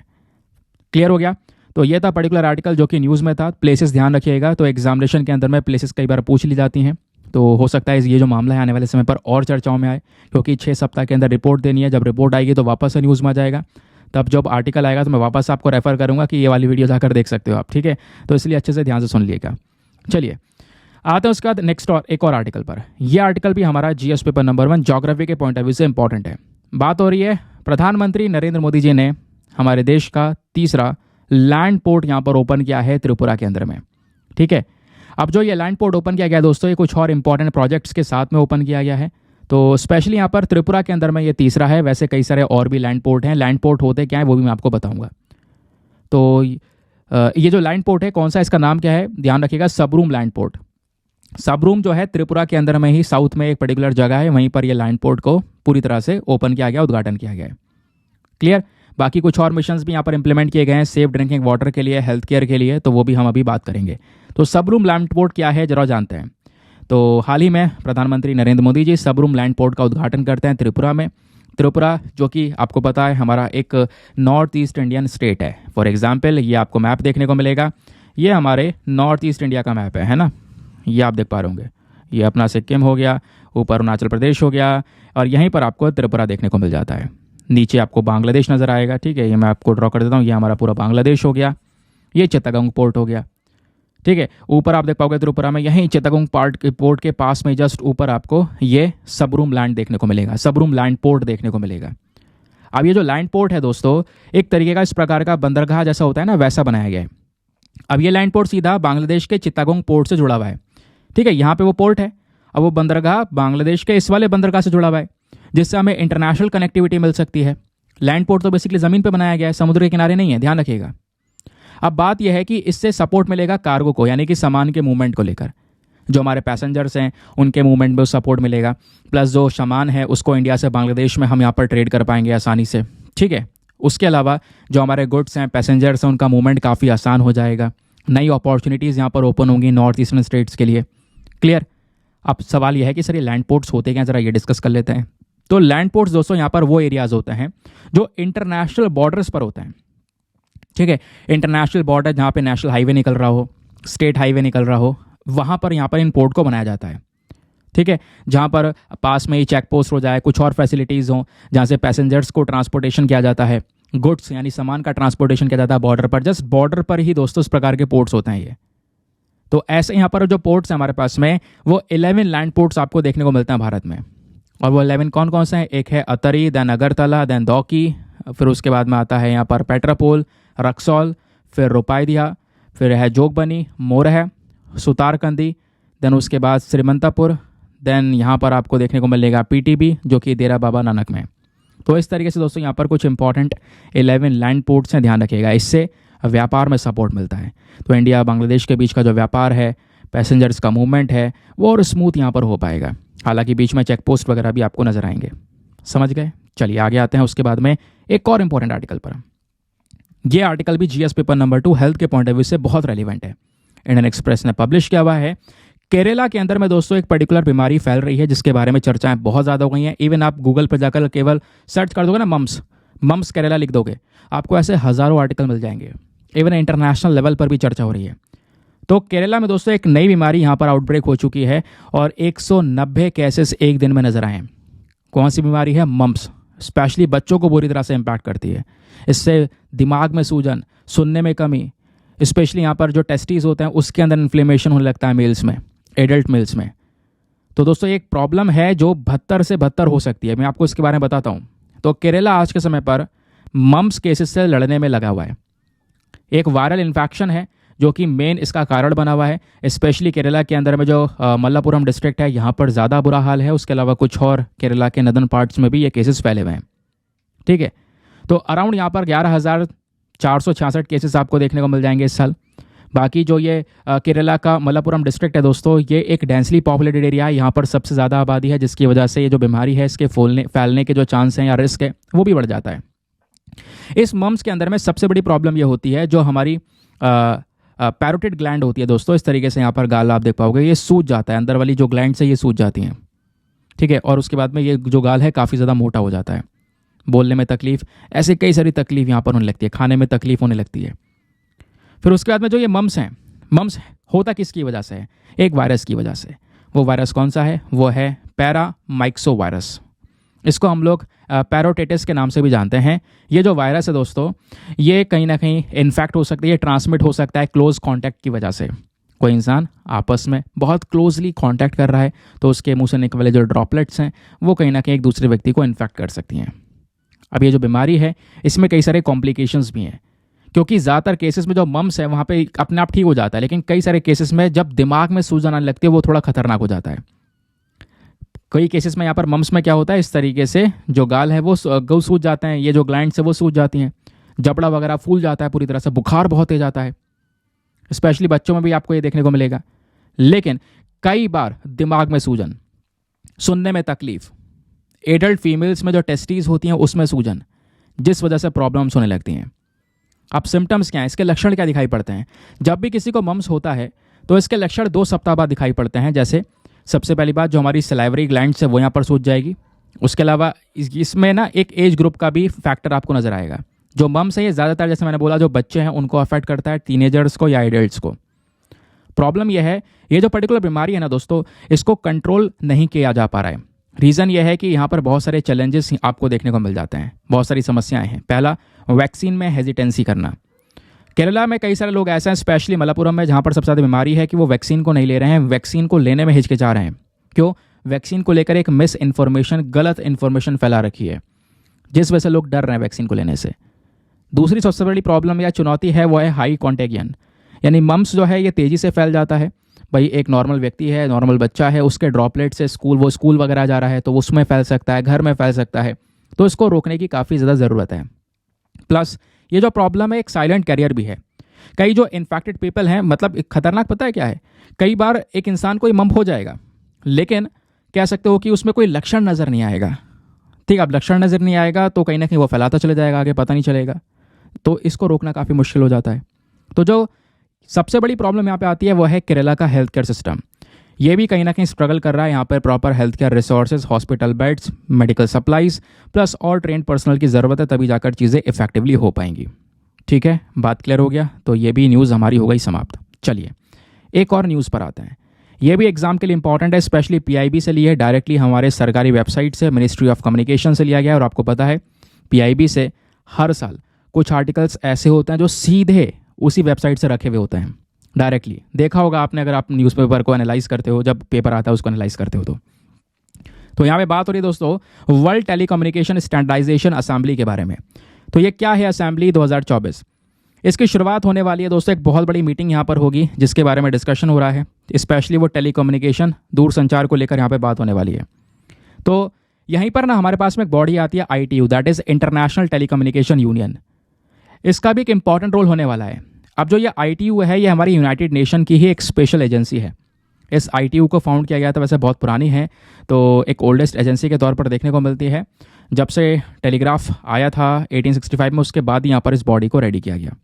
क्लियर हो गया। तो ये था पर्टिकुलर आर्टिकल जो कि न्यूज़ में था। प्लेसेस ध्यान रखिएगा, तो एग्जामिनेशन के अंदर में प्लेसेस कई बार पूछ ली जाती हैं, तो हो सकता है ये जो मामला है आने वाले समय पर और चर्चाओं में आए, क्योंकि 6 सप्ताह के अंदर रिपोर्ट देनी है। जब रिपोर्ट आएगी तो वापस से न्यूज़ में आ जाएगा, तब जब आर्टिकल आएगा तो मैं वापस आपको रेफर करूँगा कि ये वाली वीडियो जाकर देख सकते हो आप। ठीक है, तो इसलिए अच्छे से ध्यान से सुन लीजिएगा। चलिए आते हैं उसके बाद नेक्स्ट और एक और आर्टिकल पर। यह आर्टिकल भी हमारा जीएस पेपर नंबर 1 ज्योग्राफी के पॉइंट ऑफ व्यू से इंपॉर्टेंट है। बात हो रही है प्रधानमंत्री नरेंद्र मोदी जी ने हमारे देश का तीसरा लैंड पोर्ट यहाँ पर ओपन किया है त्रिपुरा के अंदर में। ठीक है, अब जो ये लैंड पोर्ट ओपन किया गया दोस्तों, ये कुछ और इंपॉर्टेंट प्रोजेक्ट्स के साथ में ओपन किया गया है। तो स्पेशली यहाँ पर त्रिपुरा के अंदर में ये तीसरा है। वैसे कई सारे और भी लैंड पोर्ट हैं। लैंड पोर्ट होते क्या है वो भी मैं आपको बताऊँगा। तो ये जो लैंड पोर्ट है कौन सा, इसका नाम क्या है, ध्यान रखिएगा, सबरूम लैंड पोर्ट। सबरूम जो है त्रिपुरा के अंदर में ही साउथ में एक पर्टिकुलर जगह है, वहीं पर ये लैंड पोर्ट को पूरी तरह से ओपन किया गया, उद्घाटन किया गया है। क्लियर। बाकी कुछ और मिशंस भी यहाँ पर इंप्लीमेंट किए गए हैं सेफ ड्रिंकिंग वाटर के लिए, हेल्थ केयर के लिए, तो वो भी हम अभी बात करेंगे। तो सबरूम लैंड पोर्ट क्या है जरा जानते हैं। तो हाल ही में प्रधानमंत्री नरेंद्र मोदी जी सबरूम लैंड पोर्ट का उद्घाटन करते हैं त्रिपुरा में। त्रिपुरा जो कि आपको पता है हमारा एक नॉर्थ ईस्ट इंडियन स्टेट है। फॉर एग्जांपल ये आपको मैप देखने को मिलेगा, ये हमारे नॉर्थ ईस्ट इंडिया का मैप है ना, ये आप देख पा रहे होंगे। ये अपना सिक्किम हो गया, ऊपर अरुणाचल प्रदेश हो गया, और यहीं पर आपको त्रिपुरा देखने को मिल जाता है। नीचे आपको बांग्लादेश नज़र आएगा, ठीक है, ये मैं आपको ड्रॉ कर देता हूँ, ये हमारा पूरा बांग्लादेश हो गया, ये चित्तगोंग पोर्ट हो गया, ठीक है। ऊपर आप देख पाओगे त्रिपुरा में यहीं चित्तगोंग पोर्ट के पास में जस्ट ऊपर आपको ये सबरूम लैंड देखने को मिलेगा, सबरूम लैंड पोर्ट देखने को मिलेगा। अब ये जो लैंड पोर्ट है दोस्तों, एक तरीके का इस प्रकार का बंदरगाह जैसा होता है ना, वैसा बनाया गया है। अब ये लैंड पोर्ट सीधा बांग्लादेश के चित्तगोंग पोर्ट से जुड़ा हुआ है, ठीक है, यहाँ पे वो पोर्ट है। अब वो बंदरगाह बांग्लादेश के इस वाले बंदरगाह से जुड़ा हुआ है, जिससे हमें इंटरनेशनल कनेक्टिविटी मिल सकती है। लैंड पोर्ट तो बेसिकली ज़मीन पे बनाया गया है, समुद्र के किनारे नहीं है, ध्यान रखिएगा। अब बात यह है कि इससे सपोर्ट मिलेगा कार्गो को, यानी कि सामान के मूवमेंट को लेकर, जो हमारे पैसेंजर्स हैं उनके मूवमेंट में सपोर्ट मिलेगा, प्लस जो सामान है उसको इंडिया से बांग्लादेश में हम यहाँ पर ट्रेड कर पाएंगे आसानी से, ठीक है। उसके अलावा जो हमारे गुड्स हैं, पैसेंजर्स हैं, उनका मूवमेंट काफ़ी आसान हो जाएगा। नई अपॉर्चुनिटीज़ यहाँ पर ओपन होंगी नॉर्थ ईस्टर्न स्टेट्स के लिए। क्लियर। अब सवाल यह है कि सर ये लैंड पोर्ट्स होते क्या, ज़रा ये डिस्कस कर लेते हैं। तो लैंड पोर्ट्स दोस्तों यहाँ पर वो एरियाज़ होते हैं जो इंटरनेशनल बॉर्डर्स पर होते हैं, ठीक है। इंटरनेशनल बॉर्डर जहाँ पे नेशनल हाईवे निकल रहा हो, स्टेट हाईवे निकल रहा हो, वहाँ पर यहाँ पर इन पोर्ट को बनाया जाता है, ठीक है। जहाँ पर पास में ही चेक पोस्ट हो जाए, कुछ और फैसिलिटीज़ हों जहाँ से पैसेंजर्स को ट्रांसपोर्टेशन किया जाता है, गुड्स यानी सामान का ट्रांसपोर्टेशन किया जाता है बॉर्डर पर, जस्ट बॉर्डर पर ही दोस्तों इस प्रकार के पोर्ट्स होते हैं ये। तो ऐसे यहाँ पर जो पोर्ट्स हैं हमारे पास में, वो 11 लैंड पोर्ट्स आपको देखने को मिलते हैं भारत में। और वो 11 कौन कौन से हैं? एक है अतरी, देन अगरतला, देन दौकी, फिर उसके बाद में आता है यहाँ पर पेट्रापोल, रक्सौल, फिर रुपाईदिया, फिर है जोगबनी, मोरह, सुतारकंदी, देन उसके बाद श्रीमंतापुर, देन यहाँ पर आपको देखने को मिलेगा पीटीबी जो कि डेरा बाबा नानक में। तो इस तरीके से दोस्तों यहाँ पर कुछ इंपॉर्टेंट 11 लैंड पोर्ट्स हैं, ध्यान रखिएगा। इससे व्यापार में सपोर्ट मिलता है। तो इंडिया बांग्लादेश के बीच का जो व्यापार है, पैसेंजर्स का मूवमेंट है, वो और स्मूथ यहाँ पर हो पाएगा। हालांकि बीच में चेक पोस्ट वगैरह भी आपको नजर आएंगे। समझ गए? चलिए आगे आते हैं उसके बाद में एक और इंपॉर्टेंट आर्टिकल पर। ये आर्टिकल भी जीएस पेपर नंबर 2 हेल्थ के पॉइंट ऑफ व्यू से बहुत रेलिवेंट है। इंडियन एक्सप्रेस ने पब्लिश किया हुआ है। केरला के अंदर में दोस्तों एक पर्टिकुलर बीमारी फैल रही है जिसके बारे में चर्चाएं बहुत ज़्यादा हो गई हैं। इवन आप गूगल पर जाकर केवल सर्च कर दोगे ना मम्स केरला लिख दोगे, आपको ऐसे हज़ारों आर्टिकल मिल जाएंगे। इवन इंटरनेशनल लेवल पर भी चर्चा हो रही है। तो केरला में दोस्तों एक नई बीमारी यहाँ पर आउटब्रेक हो चुकी है और 190 केसेस एक दिन में नजर आए हैं। कौन सी बीमारी है? मम्स। स्पेशली बच्चों को बुरी तरह से इम्पैक्ट करती है। इससे दिमाग में सूजन, सुनने में कमी, स्पेशली यहाँ पर जो टेस्टिस होते हैं उसके अंदर इन्फ्लेमेशन होने लगता है मेल्स में, एडल्ट मेल्स में। तो दोस्तों एक प्रॉब्लम है जो 72 से 72 हो सकती है। मैं आपको इसके बारे में बताता हूँ। तो केरला आज के समय पर मम्स केसेस से लड़ने में लगा हुआ है। एक वायरल इन्फेक्शन है जो कि मेन इसका कारण बना हुआ है। स्पेशली केरला के अंदर में जो मल्लापुरम डिस्ट्रिक्ट है, यहाँ पर ज़्यादा बुरा हाल है। उसके अलावा कुछ और केरला के नदर्न पार्ट्स में भी ये केसेस फैले हुए हैं, ठीक है। तो अराउंड यहाँ पर 11,466 केसेस आपको देखने को मिल जाएंगे इस साल। बाकी जो ये केरला का मल्लापुरम डिस्ट्रिक्ट है दोस्तों, ये एक डेंसली पॉपुलेटेड एरिया है। यहाँ पर सबसे ज़्यादा आबादी है, जिसकी वजह से ये जो बीमारी है इसके फैलने के जो चांस हैं या रिस्क है वो भी बढ़ जाता है। इस मम्स के अंदर में सबसे बड़ी प्रॉब्लम ये होती है जो हमारी पैरोटिड ग्लैंड होती है दोस्तों। इस तरीके से यहाँ पर गाल आप देख पाओगे, ये सूज जाता है, अंदर वाली जो ग्लैंड्स है ये सूज जाती हैं, ठीक है। और उसके बाद में ये जो गाल है काफ़ी ज़्यादा मोटा हो जाता है, बोलने में तकलीफ, ऐसे कई सारी तकलीफ यहाँ पर होने लगती है, खाने में तकलीफ होने लगती है। फिर उसके बाद में जो ये मम्स हैं, मम्स होता किसकी वजह से है? एक वायरस की वजह से। वो वायरस कौन सा है? वो है पैरामाइक्सो वायरस। इसको हम लोग पैरोटिटिस के नाम से भी जानते हैं। ये जो वायरस है दोस्तों, ये कहीं ना कहीं इन्फेक्ट हो सकती है, ट्रांसमिट हो सकता है क्लोज कॉन्टैक्ट की वजह से। कोई इंसान आपस में बहुत क्लोजली कांटेक्ट कर रहा है तो उसके मुंह से निकलने वाले जो ड्रॉपलेट्स हैं वो कहीं ना कहीं एक दूसरे व्यक्ति को इन्फेक्ट कर सकती हैं। अब ये जो बीमारी है इसमें कई सारे कॉम्प्लिकेशंस भी हैं, क्योंकि ज़्यादातर केसेस में जो मम्स है वहाँ पे अपने आप ठीक हो जाता है, लेकिन कई सारे केसेस में जब दिमाग में सूजन आने लगती है वो थोड़ा खतरनाक हो जाता है। कई केसेस में यहाँ पर मम्स में क्या होता है, इस तरीके से जो गाल है वो सूज जाते हैं, ये जो ग्लैंड्स है वो सूज जाती हैं, जबड़ा वगैरह फूल जाता है पूरी तरह से, बुखार बहुत तेज आता है। स्पेशली बच्चों में भी आपको ये देखने को मिलेगा। लेकिन कई बार दिमाग में सूजन, सुनने में तकलीफ, एडल्ट फीमेल्स में जो टेस्टीज होती हैं उसमें सूजन, जिस वजह से प्रॉब्लम्स होने लगती हैं। अब सिम्टम्स क्या हैं, इसके लक्षण क्या दिखाई पड़ते हैं? जब भी किसी को मम्स होता है तो इसके लक्षण 2 सप्ताह बाद दिखाई पड़ते हैं। जैसे सबसे पहली बात, जो हमारी सलाइवरी ग्लैंड्स है वो यहाँ पर सूज जाएगी। उसके अलावा इसमें ना एक एज ग्रुप का भी फैक्टर आपको नजर आएगा। जो मम्स है ये ज़्यादातर, जैसे मैंने बोला, जो बच्चे हैं उनको अफेक्ट करता है, टीनेजर्स को या एडल्ट्स को। प्रॉब्लम यह है, ये जो पर्टिकुलर बीमारी है ना दोस्तों, इसको कंट्रोल नहीं किया जा पा रहा है। रीज़न यह है कि यहाँ पर बहुत सारे चैलेंजेस आपको देखने को मिल जाते हैं, बहुत सारी समस्याएं हैं। पहला, वैक्सीन में हेजिटेंसी करना। केरला में कई सारे लोग ऐसे हैं, स्पेशली मलप्पुरम में, जहाँ पर सबसे ज़्यादा बीमारी है कि वो वैक्सीन को नहीं ले रहे हैं, वैक्सीन को लेने में हिचकिचा रहे हैं। क्यों? वैक्सीन को लेकर एक मिस इन्फॉर्मेशन, गलत इन्फॉर्मेशन फैला रखी है, जिस वजह से लोग डर रहे हैं वैक्सीन को लेने से। दूसरी सबसे बड़ी प्रॉब्लम या चुनौती है वो है हाई कॉन्टेगियन, यानी मम्स जो है ये तेज़ी से फैल जाता है। भाई एक नॉर्मल व्यक्ति है, नॉर्मल बच्चा है, उसके ड्रॉपलेट से स्कूल वगैरह जा रहा है तो उसमें फैल सकता है, घर में फैल सकता है। तो इसको रोकने की काफ़ी ज़्यादा ज़रूरत है। प्लस ये जो प्रॉब्लम है एक साइलेंट कैरियर भी है। कई जो इन्फेक्टेड पीपल हैं, मतलब खतरनाक पता है क्या है, कई बार एक इंसान को मम्प हो जाएगा, लेकिन कह सकते हो कि उसमें कोई लक्षण नज़र नहीं आएगा। ठीक, अब लक्षण नज़र नहीं आएगा तो कहीं ना कहीं वो फैलाता चले जाएगा, आगे पता नहीं चलेगा। तो इसको रोकना काफ़ी मुश्किल हो जाता है। तो जो सबसे बड़ी प्रॉब्लम यहाँ पे आती है वो है केरला का हेल्थ केयर सिस्टम। ये भी कहीं ना कहीं स्ट्रगल कर रहा है। यहाँ पर proper health care resources, hospital beds, medical supplies plus और ट्रेन पर्सनल की ज़रूरत है, तभी जाकर चीज़ें इफेक्टिवली हो पाएंगी। ठीक है, बात क्लियर हो गया। तो ये भी न्यूज़ हमारी हो गई समाप्त। चलिए एक और न्यूज़ पर आते हैं। ये भी एग्जाम के लिए इंपॉर्टेंट है, स्पेशली पीआईबी से लिए, डायरेक्टली हमारे सरकारी वेबसाइट से, मिनिस्ट्री ऑफ कम्युनिकेशन से लिया गया है। और आपको पता है पीआईबी से हर साल कुछ आर्टिकल्स ऐसे होते हैं जो सीधे उसी वेबसाइट से रखे हुए होते हैं, डायरेक्टली। देखा होगा आपने, अगर आप न्यूज़पेपर को एनालाइज करते हो, जब पेपर आता है उसको एनालाइज करते हो तो यहाँ पे बात हो रही है दोस्तों वर्ल्ड टेलीकम्युनिकेशन स्टैंडर्डाइजेशन असेंबली के बारे में। तो ये क्या है असेंबली 2024? इसकी शुरुआत होने वाली है दोस्तों, एक बहुत बड़ी मीटिंग यहाँ पर होगी जिसके बारे में डिस्कशन हो रहा है। स्पेशली वो टेलीकम्युनिकेशन, दूरसंचार को लेकर यहाँ पे बात होने वाली है। तो यहीं पर ना हमारे पास में एक बॉडी आती है ITU, that is international telecommunication union. इसका भी एक इंपॉर्टेंट रोल होने वाला है। अब जो ये ITU है ये हमारी यूनाइटेड नेशन की ही एक स्पेशल एजेंसी है। इस ITU को फाउंड किया गया था, वैसे बहुत पुरानी है, तो एक ओल्डेस्ट एजेंसी के तौर पर देखने को मिलती है। जब से टेलीग्राफ आया था 1865 में, उसके बाद यहाँ पर इस बॉडी को रेडी किया गया।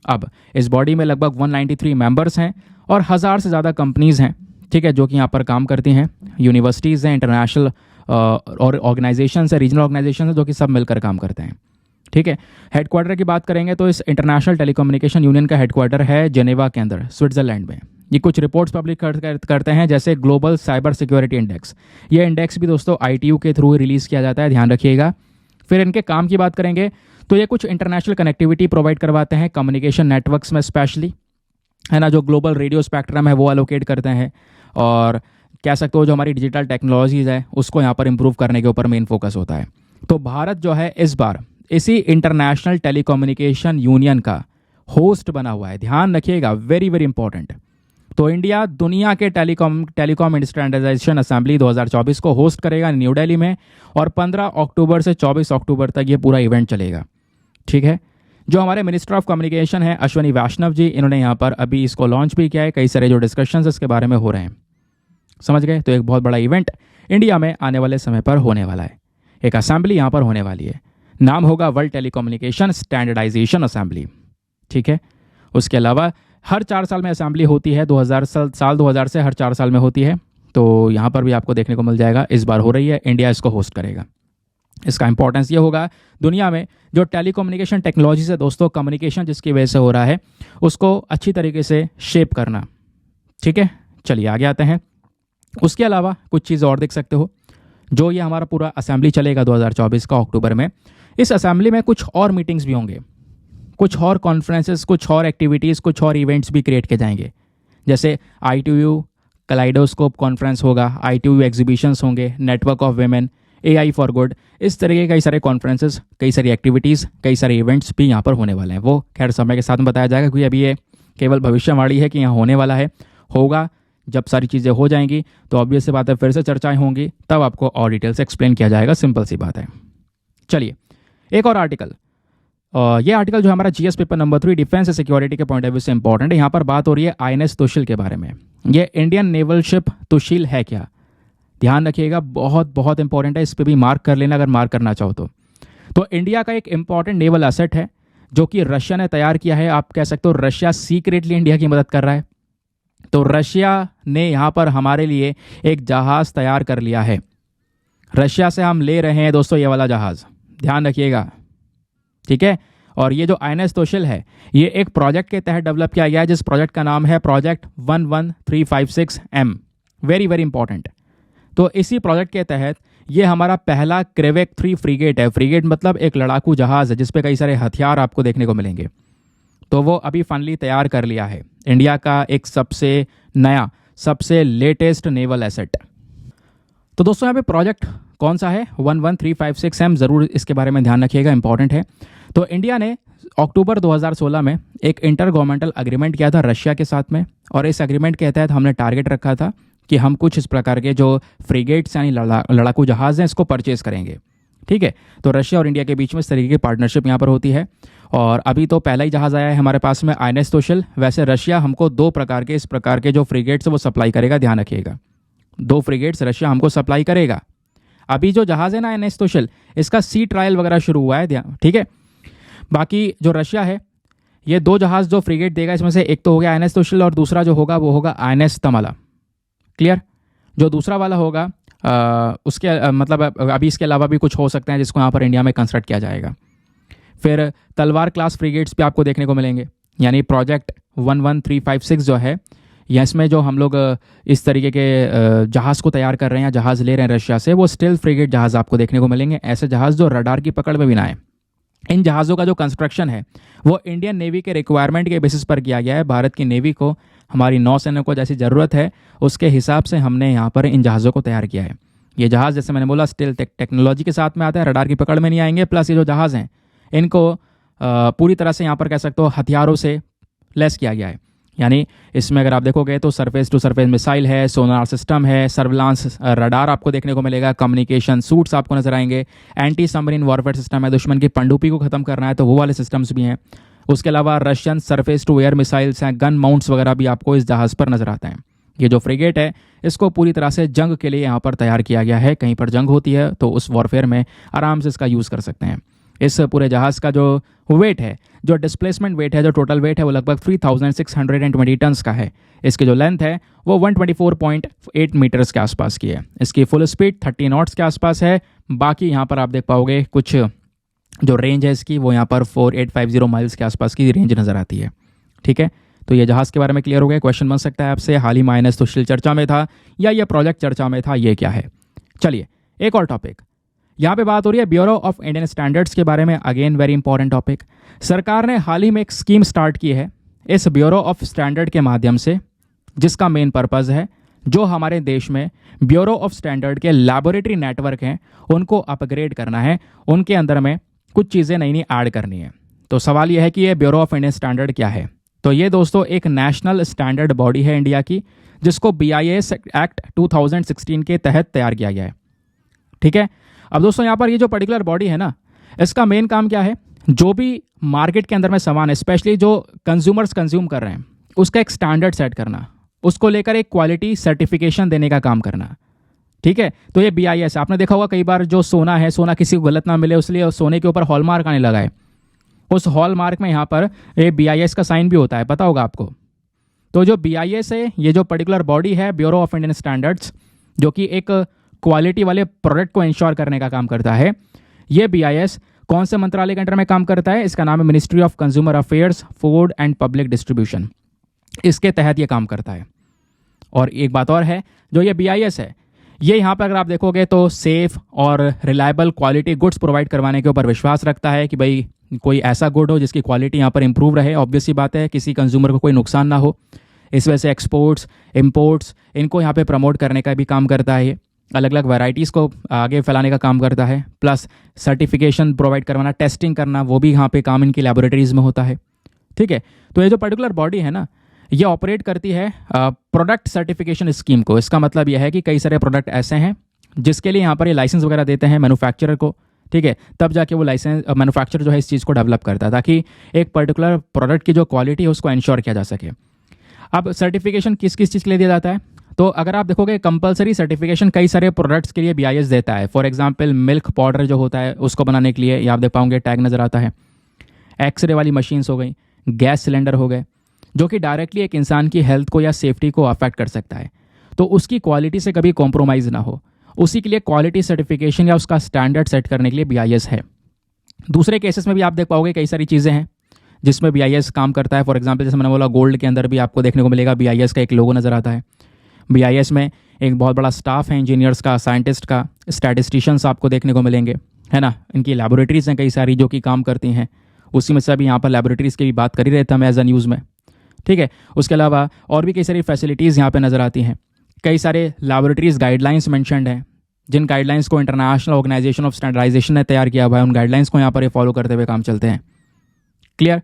अब इस बॉडी में लगभग 193 मेंबर्स हैं और 1000 से ज़्यादा कंपनीज़ हैं, ठीक है, जो कि यहाँ पर काम करती हैं। यूनिवर्सिटीज़ हैं, इंटरनेशनल और ऑर्गेनाइजेशन है, रीजनल ऑर्गेनाइजेशन है, जो कि सब मिलकर काम करते हैं। ठीक है, हेडक्वार्टर की बात करेंगे तो इस इंटरनेशनल टेलीकम्युनिकेशन यूनियन का हेडक्वार्टर है जेनेवा के अंदर, स्विट्जरलैंड में। ये कुछ रिपोर्ट्स पब्लिक करते हैं, जैसे ग्लोबल साइबर सिक्योरिटी इंडेक्स। ये इंडेक्स भी दोस्तों ITU के थ्रू रिलीज़ किया जाता है, ध्यान रखिएगा। फिर इनके काम की बात करेंगे तो ये कुछ इंटरनेशनल कनेक्टिविटी प्रोवाइड करवाते हैं कम्युनिकेशन नेटवर्क्स में, स्पेशली, है ना, जो ग्लोबल रेडियो स्पेक्ट्रम है वो एलोकेट करते हैं। और कह सकते हो जो हमारी डिजिटल टेक्नोलॉजीज़ है उसको यहाँ पर इंप्रूव करने के ऊपर मेन फोकस होता है। तो भारत जो है इस बार इसी इंटरनेशनल टेलीकम्युनिकेशन यूनियन का होस्ट बना हुआ है, ध्यान रखिएगा, वेरी वेरी इंपॉर्टेंट। तो इंडिया दुनिया के टेलीकॉम स्टैंडर्डाइजेशन असेंबली 2024 को होस्ट करेगा न्यू दिल्ली में, और 15 अक्टूबर से 24 अक्टूबर तक ये पूरा इवेंट चलेगा। ठीक है, जो हमारे मिनिस्टर ऑफ कम्युनिकेशन है अश्विनी वैष्णव जी, इन्होंने यहाँ पर अभी इसको लॉन्च भी किया है। कई सारे जो डिस्कशंस इसके बारे में हो रहे हैं, समझ गए। तो एक बहुत बड़ा इवेंट इंडिया में आने वाले समय पर होने वाला है, एक असेंबली यहाँ पर होने वाली है। नाम होगा वर्ल्ड टेलीकम्युनिकेशन स्टैंडर्डाइजेशन असेंबली। ठीक है, उसके अलावा हर 4 साल में असेंबली होती है, 2000 से हर 4 साल में होती है। तो यहाँ पर भी आपको देखने को मिल जाएगा, इस बार हो रही है, इंडिया इसको होस्ट करेगा। इसका इंपॉर्टेंस ये होगा दुनिया में जो टेलीकम्युनिकेशन टेक्नोलॉजी से दोस्तों कम्युनिकेशन जिसकी वजह से हो रहा है उसको अच्छी तरीके से शेप करना। ठीक है, चलिए आगे आते हैं। उसके अलावा कुछ चीज़ और देख सकते हो, जो ये हमारा पूरा असेंबली चलेगा 2024 का अक्टूबर में। इस असेंबली में कुछ और मीटिंग्स भी होंगे, कुछ और कॉन्फ्रेंसेस, कुछ और एक्टिविटीज़, कुछ और इवेंट्स भी क्रिएट किए जाएंगे। जैसे ITU कलाइडोस्कोप कॉन्फ्रेंस होगा, ITU एग्जीबिशंस होंगे, network of women, AI for good, इस तरह के कई सारे कॉन्फ्रेंसेस, कई सारी एक्टिविटीज़, कई सारे इवेंट्स भी यहाँ पर होने वाले हैं। वो खैर समय के साथ में बताया जाएगा, क्योंकि अभी ये केवल भविष्यवाणी है कि यहाँ होने वाला है। होगा जब सारी चीज़ें हो जाएंगी तो ऑब्वियस सी बात है, फिर से चर्चाएं होंगी, तब आपको और डिटेल से एक्सप्लेन किया जाएगा, सिंपल सी बात है। चलिए एक और आर्टिकल, ये आर्टिकल जो हमारा GS paper number 3 defence security के पॉइंट ऑफ व्यू से इंपॉर्टेंट है। यहाँ पर बात हो रही है INS तुशिल के बारे में। ये इंडियन नेवल शिप तुशिल है क्या, ध्यान रखिएगा, बहुत बहुत इंपॉर्टेंट है, इस पर भी मार्क कर लेना अगर मार्क करना चाहो तो इंडिया का एक इंपॉर्टेंट नेवल एसेट है जो कि रशिया ने तैयार किया है। आप कह सकते हो रशिया सीक्रेटली इंडिया की मदद कर रहा है। तो रशिया ने यहाँ पर हमारे लिए एक जहाज़ तैयार कर लिया है। रशिया से हम ले रहे हैं दोस्तों ये वाला जहाज़, ध्यान रखिएगा, ठीक है। और ये जो INS तोशिल है ये एक प्रोजेक्ट के तहत डेवलप किया गया है, जिस प्रोजेक्ट का नाम है project 11356M। Very very important. तो इसी प्रोजेक्ट के तहत ये हमारा पहला क्रेवेक 3 फ्रीगेट है। फ्रीगेट मतलब एक लड़ाकू जहाज़ है जिसपे कई सारे हथियार आपको देखने को मिलेंगे। तो वो अभी फाइनली तैयार कर लिया है, इंडिया का एक सबसे नया सबसे लेटेस्ट नेवल एसेट। तो दोस्तों यहाँ पे प्रोजेक्ट कौन सा है, 11356M, ज़रूर इसके बारे में ध्यान रखिएगा, इंपॉर्टेंट है। तो इंडिया ने अक्टूबर 2016 में एक इंटर गवर्नमेंटल एग्रीमेंट किया था रशिया के साथ में, और इस एग्रीमेंट के तहत हमने टारगेट रखा था कि हम कुछ इस प्रकार के जो फ्रीगेट्स यानी लड़ाकू जहाज़ हैं इसको परचेज़ करेंगे, ठीक है। तो रशिया और इंडिया के बीच में इस तरीके की पार्टनरशिप यहाँ पर होती है। और अभी तो पहला ही जहाज़ आया है हमारे पास में, INS तोशिल। वैसे रशिया हमको 2 प्रकार के इस प्रकार के जो फ्रीगेट्स वो सप्लाई करेगा, ध्यान रखिएगा, 2 फ्रीगेट्स रशिया हमको सप्लाई करेगा। अभी जो जहाज़ है ना INS तोशिल, इसका सी ट्रायल वगैरह शुरू हुआ है, ठीक है। बाकी जो रशिया है ये 2 जहाज़ जो फ्रीगेट देगा इसमें से एक तो हो गया INS तोशिल और दूसरा जो होगा वो होगा INS तमाला। क्लियर। जो दूसरा वाला होगा उसके मतलब अभी इसके अलावा भी कुछ हो सकते हैं जिसको यहाँ पर इंडिया में कंस्ट्रक्ट किया जाएगा। फिर तलवार क्लास फ्रीगेट्स भी आपको देखने को मिलेंगे, यानी प्रोजेक्ट 11356 जो है, या इसमें जो हम लोग इस तरीके के जहाज़ को तैयार कर रहे हैं, जहाज़ ले रहे हैं रशिया से, वो स्टेल्थ फ्रीगेट जहाज़ आपको देखने को मिलेंगे। ऐसे जहाज़ जो रडार की पकड़ में भी ना आए। इन जहाज़ों का जो कंस्ट्रक्शन है वो इंडियन नेवी के रिक्वायरमेंट के बेसिस पर किया गया है। भारत की नेवी को, हमारी नौसेना को जैसी ज़रूरत है उसके हिसाब से हमने यहाँ पर इन जहाज़ों को तैयार किया है। ये जहाज़ जैसे मैंने बोला स्टेल्थ टेक्नोलॉजी के साथ में आता है, रडार की पकड़ में नहीं आएंगे। प्लस ये जो जहाज़ हैं इनको पूरी तरह से यहाँ पर कह सकते हो हथियारों से लेस किया गया है। यानी इसमें अगर आप देखोगे तो सरफेस टू सरफेस मिसाइल है, सोनार सिस्टम है, सर्विलांस रडार आपको देखने को मिलेगा, कम्युनिकेशन सूट्स आपको नजर आएंगे, एंटी सबमरीन वॉरफेयर सिस्टम है, दुश्मन की पनडुब्बी को खत्म करना है तो वो वाले सिस्टम्स भी हैं। उसके अलावा Russian surface to air missiles हैं, गन माउंट्स वगैरह भी आपको इस जहाज़ पर नजर आते हैं। ये जो फ्रिगेट है इसको पूरी तरह से जंग के लिए यहाँ पर तैयार किया गया है। कहीं पर जंग होती है तो उस वॉरफेयर में आराम से इसका यूज़ कर सकते हैं। इस पूरे जहाज़ का जो वेट है, जो डिस्प्लेसमेंट वेट है, जो टोटल वेट है वो लगभग 3620 टन्स का है। इसकी जो लेंथ है वो 124.8 मीटर्स के आसपास की है। इसकी फुल स्पीड 30 नॉट्स के आसपास है। बाकी यहाँ पर आप देख पाओगे कुछ जो रेंज है इसकी वो यहाँ पर 4850 माइल्स के आसपास की रेंज नज़र आती है। ठीक है, तो ये जहाज़ के बारे में क्लियर हो गया। क्वेश्चन बन सकता है आपसे, हाल ही में INS तोशिल चर्चा में था या ये प्रोजेक्ट चर्चा में था, ये क्या है। चलिए एक और टॉपिक, यहाँ पे बात हो रही है ब्यूरो ऑफ इंडियन स्टैंडर्ड्स के बारे में। Again very important topic. सरकार ने हाल ही में एक स्कीम स्टार्ट की है इस ब्यूरो ऑफ स्टैंडर्ड के माध्यम से, जिसका मेन पर्पज़ है जो हमारे देश में ब्यूरो ऑफ स्टैंडर्ड के लैबोरेटरी नेटवर्क हैं उनको अपग्रेड करना है, उनके अंदर में कुछ चीज़ें नई नई ऐड करनी है। तो सवाल यह है कि ये ब्यूरो ऑफ इंडियन स्टैंडर्ड क्या है। तो ये दोस्तों एक नेशनल स्टैंडर्ड बॉडी है इंडिया की, जिसको BIS एक्ट 2016 के तहत तैयार किया गया है। ठीक है, अब दोस्तों यहाँ पर ये जो पर्टिकुलर बॉडी है ना, इसका मेन काम क्या है, जो भी मार्केट के अंदर में सामान है, स्पेशली जो कंज्यूमर्स कंज्यूम कर रहे हैं, उसका एक स्टैंडर्ड सेट करना, उसको लेकर एक क्वालिटी सर्टिफिकेशन देने का काम करना। ठीक है, तो ये BIS, आपने देखा होगा कई बार जो सोना है, सोना किसी को गलत ना मिले इसलिए सोने के ऊपर हॉलमार्क आने लगा है। उस हॉलमार्क में यहाँ पर ये BIS का साइन भी होता है, पता होगा आपको। तो जो BIS है, ये जो पर्टिकुलर बॉडी है ब्यूरो ऑफ इंडियन स्टैंडर्ड्स, जो कि एक क्वालिटी वाले प्रोडक्ट को इंश्योर करने का काम करता है। ये BIS कौन से मंत्रालय के अंडर में काम करता है, इसका नाम है ministry of consumer affairs, food and public distribution. इसके तहत ये काम करता है। और एक बात और है, जो ये BIS है ये यहाँ पर अगर आप देखोगे तो सेफ और रिलायबल क्वालिटी गुड्स प्रोवाइड करवाने के ऊपर विश्वास रखता है कि भाई कोई ऐसा गुड हो जिसकी क्वालिटी यहाँ पर इंप्रूव रहे। ऑब्वियस सी बात है, किसी कंज्यूमर को कोई नुकसान ना हो। इस वजह से एक्सपोर्ट्स, इंपोर्ट्स, इनको यहाँ पे प्रमोट करने का भी काम करता है। ये अलग अलग वैराइटीज़ को आगे फैलाने का काम करता है। प्लस सर्टिफिकेशन प्रोवाइड करवाना, टेस्टिंग करना, वो भी यहाँ पे काम इनकी लैबोरेटरीज में होता है। ठीक है, तो ये जो पर्टिकुलर बॉडी है ना, ये ऑपरेट करती है प्रोडक्ट सर्टिफिकेशन स्कीम को। इसका मतलब यह है कि कई सारे प्रोडक्ट ऐसे हैं जिसके लिए यहाँ पर ये लाइसेंस वगैरह देते हैं मैन्युफैक्चरर को। ठीक है, तब जाके वो लाइसेंस मैन्युफैक्चरर जो है इस चीज़ को डेवलप करता है ताकि एक पर्टिकुलर प्रोडक्ट की जो क्वालिटी है उसको इंश्योर किया जा सके। अब सर्टिफिकेशन किस किस चीज़ के लिए दिया जाता है, तो अगर आप देखोगे कंपलसरी सर्टिफिकेशन कई सारे प्रोडक्ट्स के लिए BIS देता है। फॉर एग्जांपल मिल्क पाउडर जो होता है उसको बनाने के लिए, ये आप देख पाओगे टैग नज़र आता है। एक्सरे वाली मशीन्स हो गई, गैस सिलेंडर हो गए, जो कि डायरेक्टली एक इंसान की हेल्थ को या सेफ्टी को अफेक्ट कर सकता है, तो उसकी क्वालिटी से कभी कॉम्प्रोमाइज़ ना हो, उसी के लिए क्वालिटी सर्टिफिकेशन या उसका स्टैंडर्ड सेट करने के लिए BIS है। दूसरे केसेस में भी आप देख पाओगे कई सारी चीज़ें हैं जिसमें BIS काम करता है। फॉर एग्जांपल जैसे मैंने बोला गोल्ड के अंदर भी आपको देखने को मिलेगा BIS का एक लोगो नज़र आता है। BIS में एक बहुत बड़ा स्टाफ है, इंजीनियर्स का, साइंटिस्ट का, स्टैटिस्टिशियंस आपको देखने को मिलेंगे, है ना। इनकी लैबोरेटरीज हैं कई सारी जो कि काम करती हैं, उसी में से अभी यहाँ पर लैबोरेटरीज़ की भी बात कर ही रहता मैं एज अ न्यूज़ में, ठीक है। उसके अलावा और भी कई सारी फैसिलिटीज़ यहाँ पर नज़र आती हैं। कई सारे लैबोरेटरीज गाइडलाइंस मैंशनड हैं, जिन गाइडलाइंस को इंटरनेशनल ऑर्गेनाइजेशन ऑफ स्टैंडर्डाइजेशन ने तैयार किया हुआ है, उन गाइडलाइंस को यहाँ पर ये फॉलो करते हुए काम चलते हैं। क्लियर।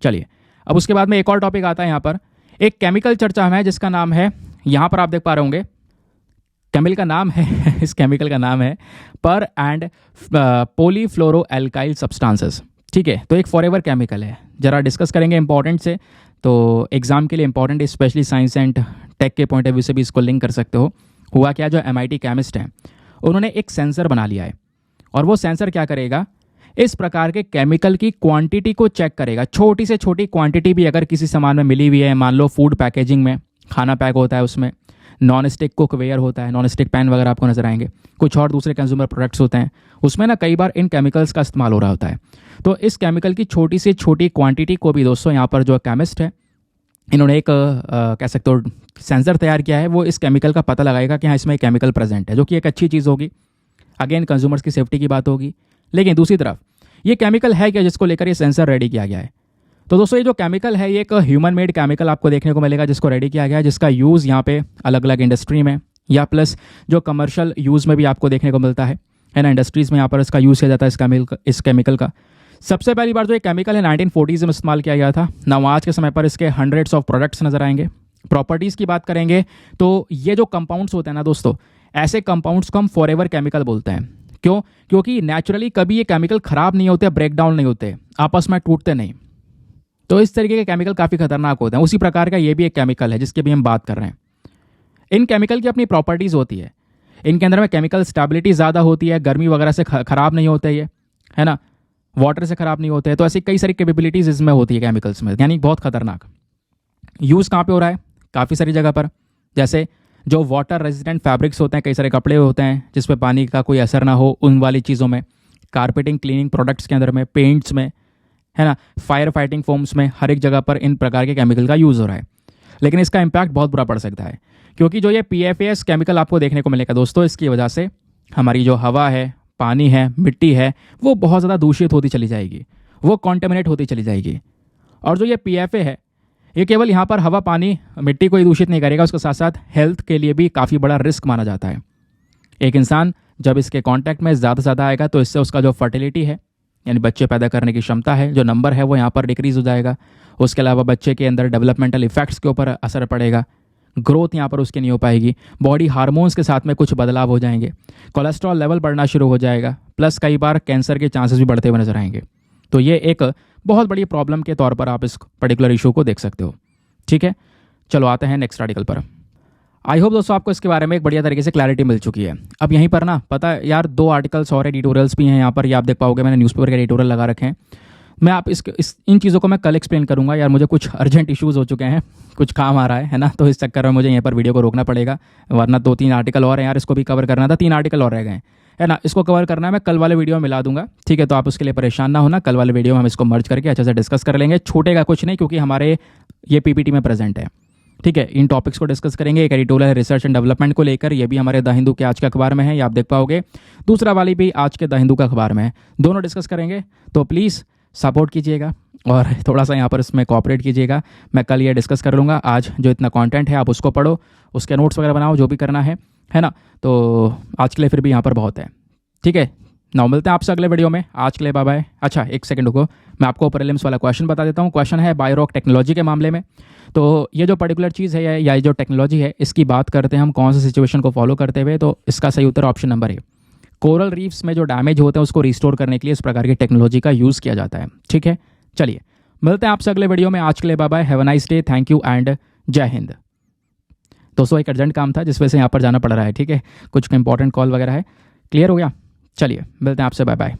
चलिए अब उसके बाद में एक और टॉपिक आता है यहाँ पर, एक केमिकल चर्चा है जिसका नाम है, यहाँ पर आप देख पा रहे होंगे केमिकल का नाम है इस केमिकल का नाम है पर एंड पॉलीफ्लोरोएल्काइल सब्सटेंसेस, ठीक है। तो एक फॉरएवर केमिकल है, जरा डिस्कस करेंगे इंपॉर्टेंट से, तो एग्जाम के लिए इंपॉर्टेंट है, स्पेशली साइंस एंड टेक के पॉइंट ऑफ व्यू से भी इसको लिंक कर सकते हो। हुआ क्या, जो MIT केमिस्ट हैं उन्होंने एक सेंसर बना लिया है, और वो सेंसर क्या करेगा, इस प्रकार के केमिकल की क्वांटिटी को चेक करेगा। छोटी से छोटी क्वांटिटी भी अगर किसी सामान में मिली हुई है, मान लो फूड पैकेजिंग में खाना पैक होता है, उसमें नॉन स्टिक कुकवेयर होता है, नॉन स्टिक पैन वगैरह आपको नजर आएंगे, कुछ और दूसरे कंज्यूमर प्रोडक्ट्स होते हैं, उसमें ना कई बार इन केमिकल्स का इस्तेमाल हो रहा होता है। तो इस केमिकल की छोटी से छोटी क्वांटिटी को भी दोस्तों यहाँ पर जो केमिस्ट है इन्होंने एक कह सकते हो सेंसर तैयार किया है, वो इस केमिकल का पता लगाएगा कि हाँ इसमें एक केमिकल प्रेजेंट है, जो कि एक अच्छी चीज़ होगी। अगेन कंज्यूमर्स की सेफ्टी की बात होगी। लेकिन दूसरी तरफ ये केमिकल है क्या जिसको लेकर ये सेंसर रेडी किया गया है, तो दोस्तों ये जो केमिकल है ये एक ह्यूमन मेड केमिकल आपको देखने को मिलेगा जिसको रेडी किया गया है, जिसका यूज़ यहाँ पे अलग अलग इंडस्ट्री में या प्लस जो कमर्शियल यूज़ में भी आपको देखने को मिलता है ना। इंडस्ट्रीज़ में यहाँ पर इसका यूज़ किया जाता है इस केमिकल का। सबसे पहली बार जो ये केमिकल है 1940s में इस्तेमाल किया गया था ना। आज के समय पर इसके हंड्रेड्स ऑफ प्रोडक्ट्स नजर आएंगे। प्रॉपर्टीज़ की बात करेंगे तो ये जो कंपाउंड्स होते हैं ना दोस्तों, ऐसे कंपाउंड्स को हम फॉरएवर केमिकल बोलते हैं। क्यों? क्योंकि नेचुरली कभी ये केमिकल खराब नहीं होते, ब्रेक डाउन नहीं होते, आपस में टूटते नहीं। तो इस तरीके के केमिकल काफ़ी खतरनाक होते हैं। उसी प्रकार का ये भी एक केमिकल है जिसकी भी हम बात कर रहे हैं। इन केमिकल की अपनी प्रॉपर्टीज़ होती है, इनके अंदर में केमिकल स्टेबिलिटी ज़्यादा होती है, गर्मी वगैरह से खराब नहीं होते ये, है ना, वाटर से ख़राब नहीं होते। तो ऐसी कई सारी कैपेबिलिटीज़ इसमें होती है केमिकल्स में, यानी बहुत खतरनाक। यूज़ कहाँ पे हो रहा है? काफ़ी सारी जगह पर, जैसे जो वाटर रेजिस्टेंट फैब्रिक्स होते हैं, कई सारे कपड़े होते हैं जिस पे पानी का कोई असर ना हो, उन वाली चीज़ों में, कारपेटिंग क्लीनिंग प्रोडक्ट्स के अंदर में, पेंट्स में, है ना, फायर फाइटिंग फोम्स में, हर एक जगह पर इन प्रकार के केमिकल का यूज़ हो रहा है। लेकिन इसका इम्पैक्ट बहुत बुरा पड़ सकता है, क्योंकि जो ये PFAS केमिकल आपको देखने को मिलेगा दोस्तों, इसकी वजह से हमारी जो हवा है, पानी है, मिट्टी है, वो बहुत ज़्यादा दूषित होती चली जाएगी, वो कॉन्टेमिनेट होती चली जाएगी। और जो ये PFA है ये केवल यहाँ पर हवा, पानी, मिट्टी को ही दूषित नहीं करेगा, उसके साथ साथ हेल्थ के लिए भी काफ़ी बड़ा रिस्क माना जाता है। एक इंसान जब इसके कांटेक्ट में ज़्यादा से ज़्यादा आएगा तो इससे उसका जो फर्टिलिटी है, यानी बच्चे पैदा करने की क्षमता है, जो नंबर है वो यहाँ पर डिक्रीज़ हो जाएगा। उसके अलावा बच्चे के अंदर डेवलपमेंटल इफेक्ट्स के ऊपर असर पड़ेगा, ग्रोथ यहाँ पर उसकी नहीं हो पाएगी, बॉडी हार्मोन्स के साथ में कुछ बदलाव हो जाएंगे, कोलेस्ट्रॉल लेवल बढ़ना शुरू हो जाएगा, प्लस कई बार कैंसर के चांसेस भी बढ़ते हुए नजर आएंगे। तो ये एक बहुत बड़ी प्रॉब्लम के तौर पर आप इस पर्टिकुलर इशू को देख सकते हो। ठीक है, चलो आते हैं नेक्स्ट आर्टिकल पर। आई होप दोस्तों आपको इसके बारे में एक बढ़िया तरीके से क्लैरिटी मिल चुकी है। अब यहीं पर ना पता है यार, 2 आर्टिकल्स और एडिटोरियल्स भी हैं यहाँ पर, ये आप देख पाओगे, मैंने न्यूज़पेपर के एडिटोरियल लगा रखे हैं। मैं आप इन चीज़ों को मैं कल एक्सप्लेन करूँगा यार, मुझे कुछ अर्जेंट इश्यूज़ हो चुके हैं, कुछ काम आ रहा है ना, तो इस चक्कर में मुझे यहाँ पर वीडियो को रोकना पड़ेगा, वरना 2-3 आर्टिकल और हैं यार, इसको भी कवर करना था। 3 आर्टिकल और रह गए है ना, इसको कवर करना है, मैं कल वाले वीडियो में मिला दूंगा। ठीक है, तो आप उसके लिए परेशान ना होना, कल वाले वीडियो में हम इसको मर्ज करके अच्छे से डिस्कस कर लेंगे। छूटेगा कुछ नहीं, क्योंकि हमारे ये PPT में प्रेजेंट है। ठीक है, इन टॉपिक्स को डिस्कस करेंगे। एक एडिटोरियल रिसर्च एंड डेवलपमेंट को लेकर, ये भी हमारे द हिंदू के आज के अखबार में है, ये आप देख पाओगे। दूसरा वाली भी आज के द हिंदू का अखबार में है, दोनों डिस्कस करेंगे। तो प्लीज़ सपोर्ट कीजिएगा और थोड़ा सा यहाँ पर इसमें कॉपरेट कीजिएगा। मैं कल ये डिस्कस कर लूँगा, आज जो इतना कंटेंट है आप उसको पढ़ो, उसके नोट्स वगैरह बनाओ, जो भी करना है ना। तो आज के लिए फिर भी यहाँ पर बहुत है। ठीक है, नाउ मिलते हैं आपसे अगले वीडियो में। आज के लिए बाय बाय। अच्छा एक सेकंड रुको, मैं आपको प्रीलिम्स वाला क्वेश्चन बता देता हूँ। क्वेश्चन है बायोरॉक टेक्नोलॉजी के मामले में। तो ये जो पर्टिकुलर चीज़ है या ये जो टेक्नोलॉजी है, इसकी बात करते हैं हम कौन सी सिचुएशन को फॉलो करते हुए, तो इसका सही उत्तर ऑप्शन नंबर है। कोरल रीफ्स में जो डैमेज होते हैं उसको रिस्टोर करने के लिए इस प्रकार की टेक्नोलॉजी का यूज़ किया जाता है। ठीक है, चलिए मिलते हैं आपसे अगले वीडियो में। आज के लिए bye bye, have a nice day, thank you and जय हिंद। दोस्तों एक अर्जेंट काम था जिस वजह से यहाँ पर जाना पड़ रहा है, ठीक है, कुछ इंपॉर्टेंट कॉल वगैरह है। क्लियर हो गया? चलिए मिलते हैं आपसे, बाय बाय।